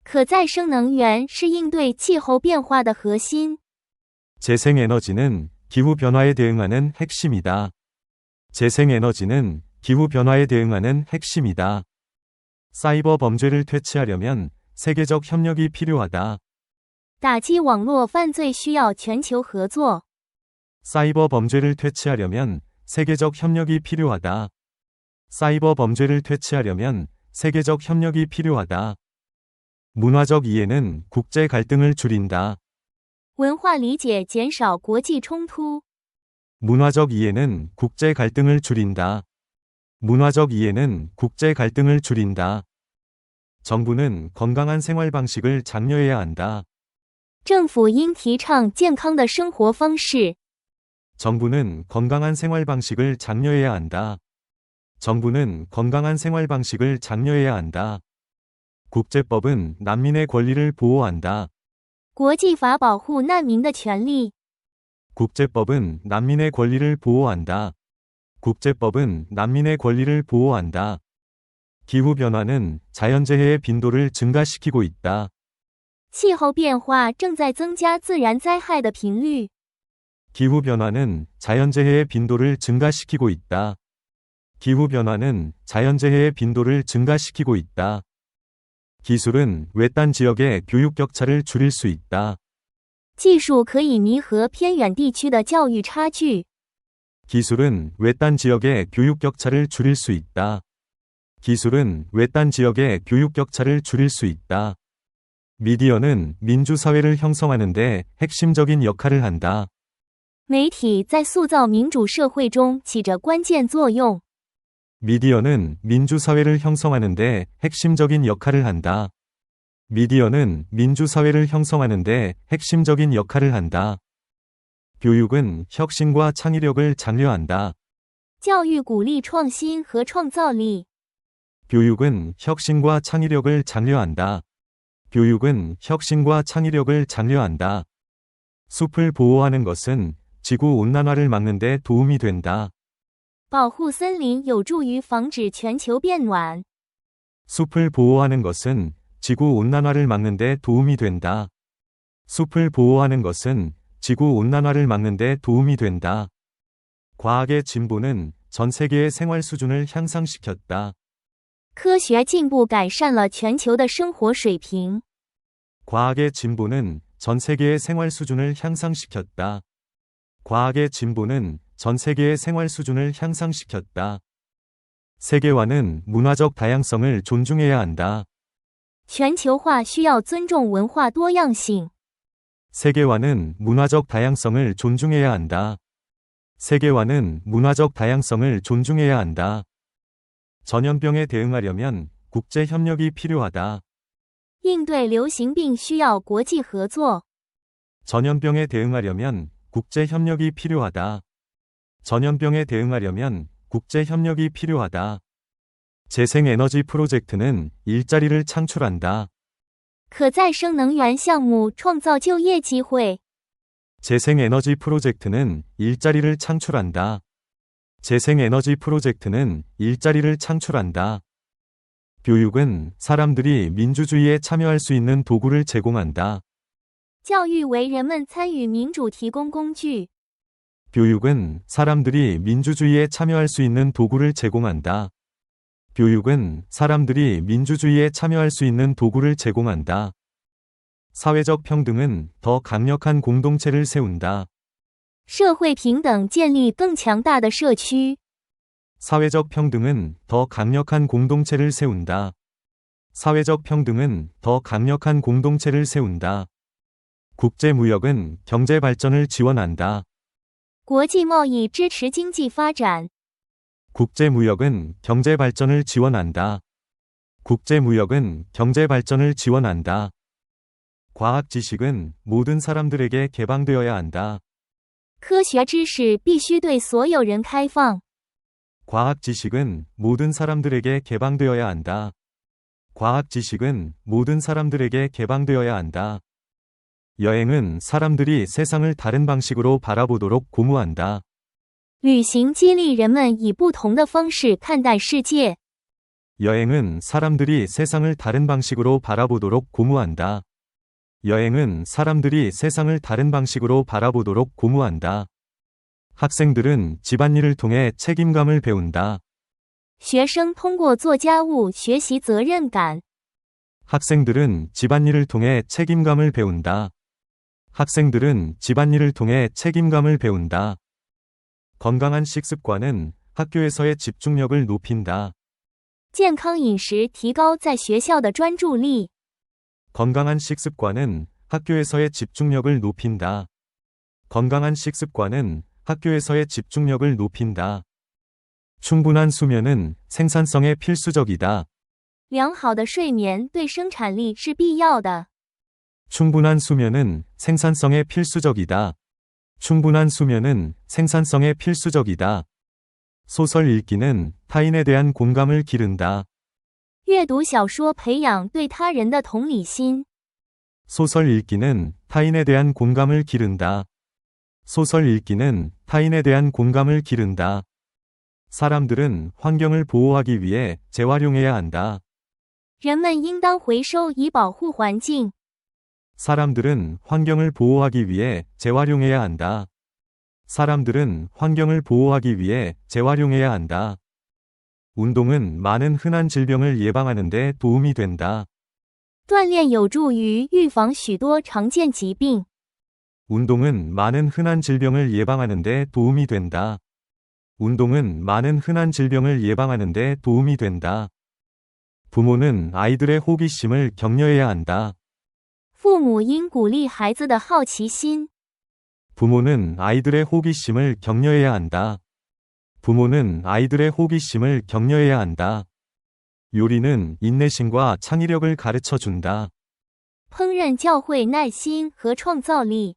可再生能源是应对气候变化的核心。 재생에너지는 기후변화에 대응하는 핵심이다. 재생에너지는 기후변화에 대응하는 핵심이다. 사이버 범죄를 퇴치하려면 세계적 협력이 필요하다. 打击网络犯罪需要全球合作。 사이버 범죄를 퇴치하려면 세계적 협력이 필요하다. 사이버 범죄를 퇴치하려면 세계적 협력이 필요하다. 문화적 이해는 국제 갈등을 줄인다. 文化理解减少国际冲突。 문화적 이해는 국제 갈등을 줄인다. 문화적 이해는 국제 갈등을 줄인다. 정부는 건강한 생활 방식을 장려해야 한다. 政府应提倡健康的生活方式。 정부는 건강한 생활 방식을 장려해야 한다. 정부는 건강한 생활 방식을 장려해야 한다. 국제법은 난민의 권리를 보호한다. 国际法保护难民的权利。 국제법은 난민의 권리를 보호한다. 국제법은 난민의 권리를 보호한다. 기후변화는 자연재해의 빈도를 증가시키고 있다. 气候变化正在增加自然灾害的频率。 기후변화는 자연재해의 빈도를 증가시키고 있다. 기후변화는 자연재해의 빈도를 증가시키고 있다. 기술은 외딴 지역의 교육 격차를 줄일 수 있다. 技术可以弥合偏远地区的教育差距。 기술은 외딴 지역의 교육 격차를 줄일 수 있다. 기술은 외딴 지역의 교육 격차를 줄일 수 있다. 미디어는 민주사회를 형성하는 데 핵심적인 역할을 한다. 媒体在塑造民主社会中起着关键作用。 미디어는 민주사회를 형성하는 데 핵심적인 역할을 한다. 미디어는 민주사회를 형성하는 데 핵심적인 역할을 한다. 교육은 혁신과 창의력을 장려한다. 教育鼓励创新和创造力。 교육은 혁신과 창의력을 장려한다. 교육은 혁신과 창의력을 장려한다. 숲을 보호하는 것은 지구온난화를 막는 데 도움이 된다. 保护森林有助于防止全球变暖。 숲을 보호하는 것은 지구온난화를 막는 데 도움이 된다. 숲을 보호하는 것은 지구온난화를 막는 데 도움이 된다. 과학의 진보는 전 세계의 생활 수준을 향상시켰다. 科学进步改善了全球的生活水平。 과학의 진보는 전 세계의 생활 수준을 향상시켰다. 과학의 진보는 전 세계의 생활 수준을 향상시켰다. 세계화는 문화적 다양성을 존중해야 한다. 全球化需要尊重文化多样性。 세계화는 문화적 다양성을 존중해야 한다. 세계화는 문화적 다양성을 존중해야 한다. 전염병에 대응하려면 국제 협력이 필요하다. 应对流行病需要国际合作。 전염병에 대응하려면 국제 협력이 필요하다. 전염병에 대응하려면 국제 협력이 필요하다. 재생에너지 프로젝트는 일자리를 창출한다. 可再生能源项目创造就业机会。 재생에너지 프로젝트는 일자리를 창출한다. 재생에너지 프로젝트는 일자리를 창출한다. 교육은 사람들이 민주주의에 참여할 수 있는 도구를 제공한다. 教育为人们参与民主提供工具。 교육은 사람들이 민주주의에 참여할 수 있는 도구를 제공한다. 교육은 사람들이 민주주의에 참여할 수 있는 도구를 제공한다. 사회적 평등은 더 강력한 공동체를 세운다. 社会平等建立更强大的社区。 사회적 평등은 더 강력한 공동체를 세운다. 사회적 평등은 더 강력한 공동체를 세운다. 국제무역은 경제 발전을 지원한다. 国际贸易支持经济发展。 국제무역은 경제 발전을 지원한다. 국제무역은 경제 발전을 지원한다. 과학 지식은 모든 사람들에게 개방되어야 한다. 科学知识必须对所有人开放。 과학 지식은 모든 사람들에게 개방되어야 한다. 과학 지식은 모든 사람들에게 개방되어야 한다. 여행은 사람들이 세상을 다른 방식으로 바라보도록 고무한다. 旅行激励人们以不同的方式看待世界。 여행은 사람들이 세상을 다른 방식으로 바라보도록 고무한다. 여행은 사람들이 세상을 다른 방식으로 바라보도록 고무한다. 학생들은 집안일을 통해 책임감을 배운다. 学生通过做家务学习责任感。 학생들은 집안일을 통해 책임감을 배운다. 학생들은 집안일을 통해 책임감을 배운다. 건강한 식습관은 학교에서의 집중력을 높인다. 健康饮食提高在学校的专注力。 건강한 식습관은 학교에서의 집중력을 높인다. 건강한 식습관은 학교에서의 집중력을 높인다. 충분한 수면은 생산성에 필수적이다. 良好的睡眠对生产力是必要的。 충분한 수면은 생산성에 필수적이다. 충분한 수면은 생산성에 필수적이다. 소설 읽기는 타인에 대한 공감을 기른다. 阅读小说培养对他人的同理心。 소설 읽기는 타인에 대한 공감을 기른다. 소설 읽기는 타인에 대한 공감을 기른다. 사람들은 환경을 보호하기 위해 재활용해야 한다. 人们应当回收以保护环境。 사람들은 환경을 보호하기 위해 재활용해야 한다. 사람들은 환경을 보호하기 위해 재활용해야 한다. 운동은 많은 흔한 질병을 예방하는 데 도움이 된다. 锻炼有助于预防许多常见疾病。 운동은 많은 흔한 질병을 예방하는 데 도움이 된다. 운동은 많은 흔한 질병을 예방하는 데 도움이 된다. 부모는 아이들의 호기심을 격려해야 한다. 父母应鼓励孩子的好奇心。 부모는 아이들의 호기심을 격려해야 한다. 부모는 아이들의 호기심을 격려해야 한다. 요리는 인내심과 창의력을 가르쳐 준다. 烹饪教会耐心和创造力。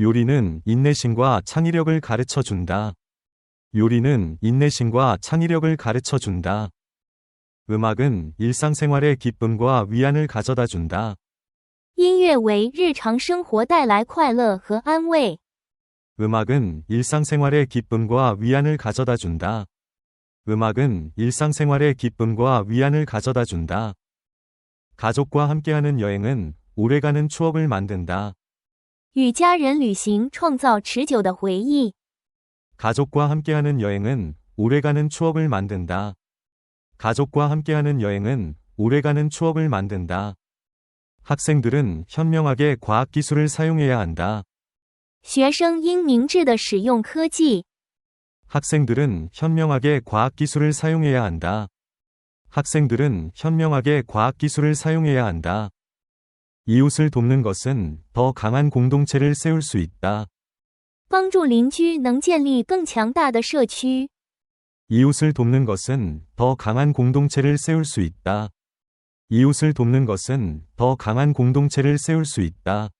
요리는 인내심과 창의력을 가르쳐 준다. 요리는 인내심과 창의력을 가르쳐 준다. 음악은 일상생활의 기쁨과 위안을 가져다 준다. 音乐为日常生活带来快乐和安慰。 음악은 일상생활의 기쁨과 위안을 가져다 준다. 음악은 일상생활의 기쁨과 위안을 가져다 준다. 가족과 함께하는 여행은 오래가는 추억을 만든다. 与家人旅行创造持久的回忆。 가족과 함께하는 여행은 오래가는 추억을 만든다. 가족과 함께하는 여행은 오래가는 추억을 만든다. 학생들은 현명하게 과학기술을 사용해야 한다. 学生应明智地使用科技。 학생들은 현명하게 과학기술을 사용해야 한다. 학생들은 현명하게 과학기술을 사용해야 한다. 이웃을 돕는 것은 더 강한 공동체를 세울 수 있다. 帮助邻居能建立更强大的社区。 이웃을 돕는 것은 더 강한 공동체를 세울 수 있다. 이웃을 돕는 것은 더 강한 공동체를 세울 수 있다.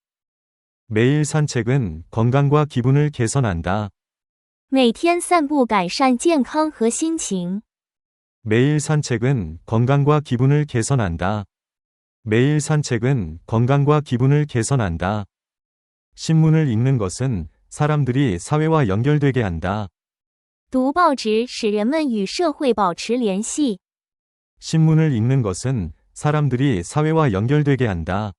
매일 산책은 건강과 기분을 개선한다. 每天散步改善健康和心情。 매일 산책은 건강과 기분을 개선한다. 매일 산책은 건강과 기분을 개선한다. 신문을 읽는 것은 사람들이 사회와 연결되게 한다. 读报纸使人们与社会保持联系。 신문을 읽는 것은 사람들이 사회와 연결되게 한다.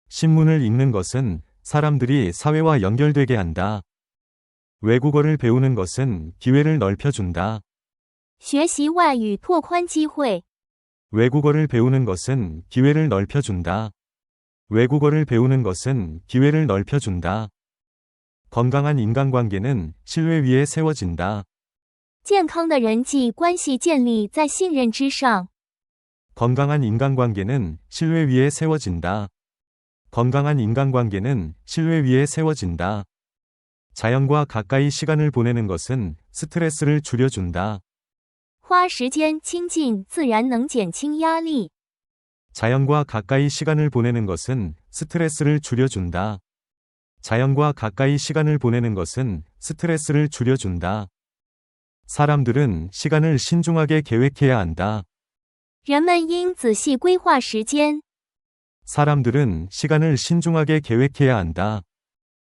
신문을 읽는 것은 사람들이 사회와 연결되게 한다. 외국어를 배우는 것은 기회를 넓혀준다. 学习外语拓宽机会。 외국어를 배우는 것은 기회를 넓혀준다. 외국어를 배우는 것은 기회를 넓혀준다. 건강한 인간관계는 신뢰 위에 세워진다. 健康的人际关系建立在信任之上。 건강한 인간관계는 신뢰 위에 세워진다. 건강한 인간관계는 신뢰 위에 세워진다. 자연과 가까이 시간을 보내는 것은 스트레스를 줄여준다. 花时间亲近自然能减轻压力。 자연과 가까이 시간을 보내는 것은 스트레스를 줄여준다. 자연과 가까이 시간을 보내는 것은 스트레스를 줄여준다. 사람들은 시간을 신중하게 계획해야 한다. 人们应仔细规划时间。 사람들은 시간을 신중하게 계획해야 한다.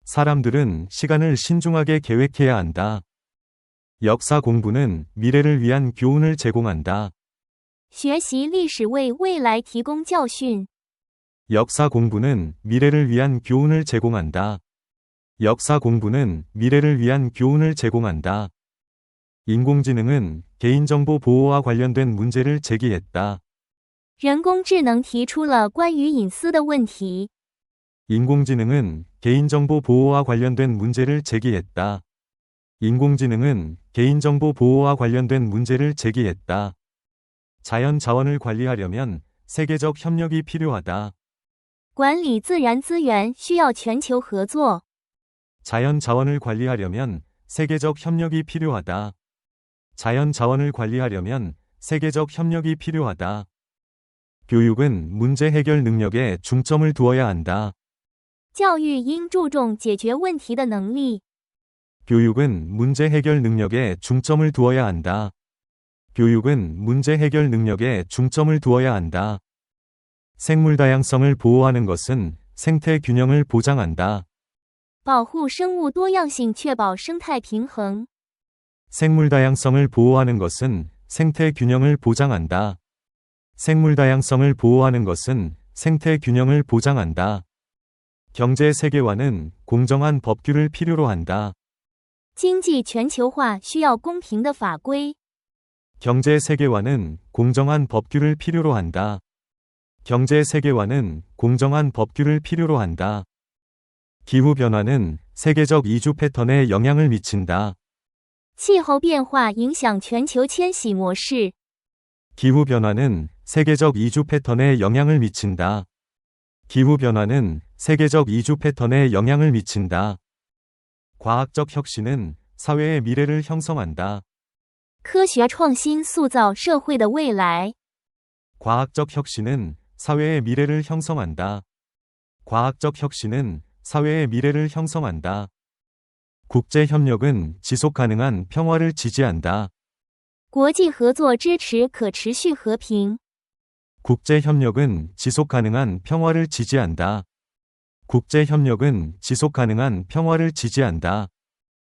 사람들은 시간을 신중하게 계획해야 한다. 역사 공부는 미래를 위한 교훈을 제공한다. 学习历史为未来提供教训。 역사 공부는 미래를 위한 교훈을 제공한다. 역사 공부는 미래를 위한 교훈을 제공한다. 인공지능은 개인정보 보호와 관련된 문제를 제기했다. 人工智能提出了关于隐私的问题。 인공지능은 개인정보 보호와 관련된 문제를 제기했다. 인공지능은 개인정보 보호와 관련된 문제를 제기했다. 자연 자원을 관리하려면 세계적 협력이 필요하다. 管理自然资源需要全球合作。 자연 자원을 관리하려면 세계적 협력이 필요하다. 자연 자원을 관리하려면 세계적 협력이 필요하다. 교육은 문제 해결 능력에 중점을 두어야 한다. 教育应注重解决问题的能力。 교육은 문제 해결 능력에 중점을 두어야 한다. 교육은 문제 해결 능력에 중점을 두어야 한다. 생물 다양성을 보호하는 것은 생태 균형을 보장한다. 保护生物多样性，确保生态平衡。 생물 다양성을 보호하는 것은 생태 균형을 보장한다. 생물 다양성을 보호하는 것은 생태 균형을 보장한다. 경제 세계화는 공정한 법규를 필요로 한다. 经济全球化需要公平的法规。 경제 세계화는 공정한 법규를 필요로 한다. 경제 세계화는 공정한 법규를 필요로 한다. 기후 변화는 세계적 이주 패턴에 영향을 미친다. 气候变化影响全球迁徙模式。 기후 변화는 세계적 이주 패턴에 영향을 미친다. 기후 변화는 세계적 이주 패턴에 영향을 미친다. 과학적 혁신은 사회의 미래를 형성한다. 科学创新塑造社会的未来。 과학적 혁신은 사회의 미래를 형성한다. 과학적 혁신은 사회의 미래를 형성한다. 국제 협력은 지속 가능한 평화를 지지한다. 国际合作支持可持续和平。 국제 협력은 지속 가능한 평화를 지지한다. 국제 협력은 지속 가능한 평화를 지지한다.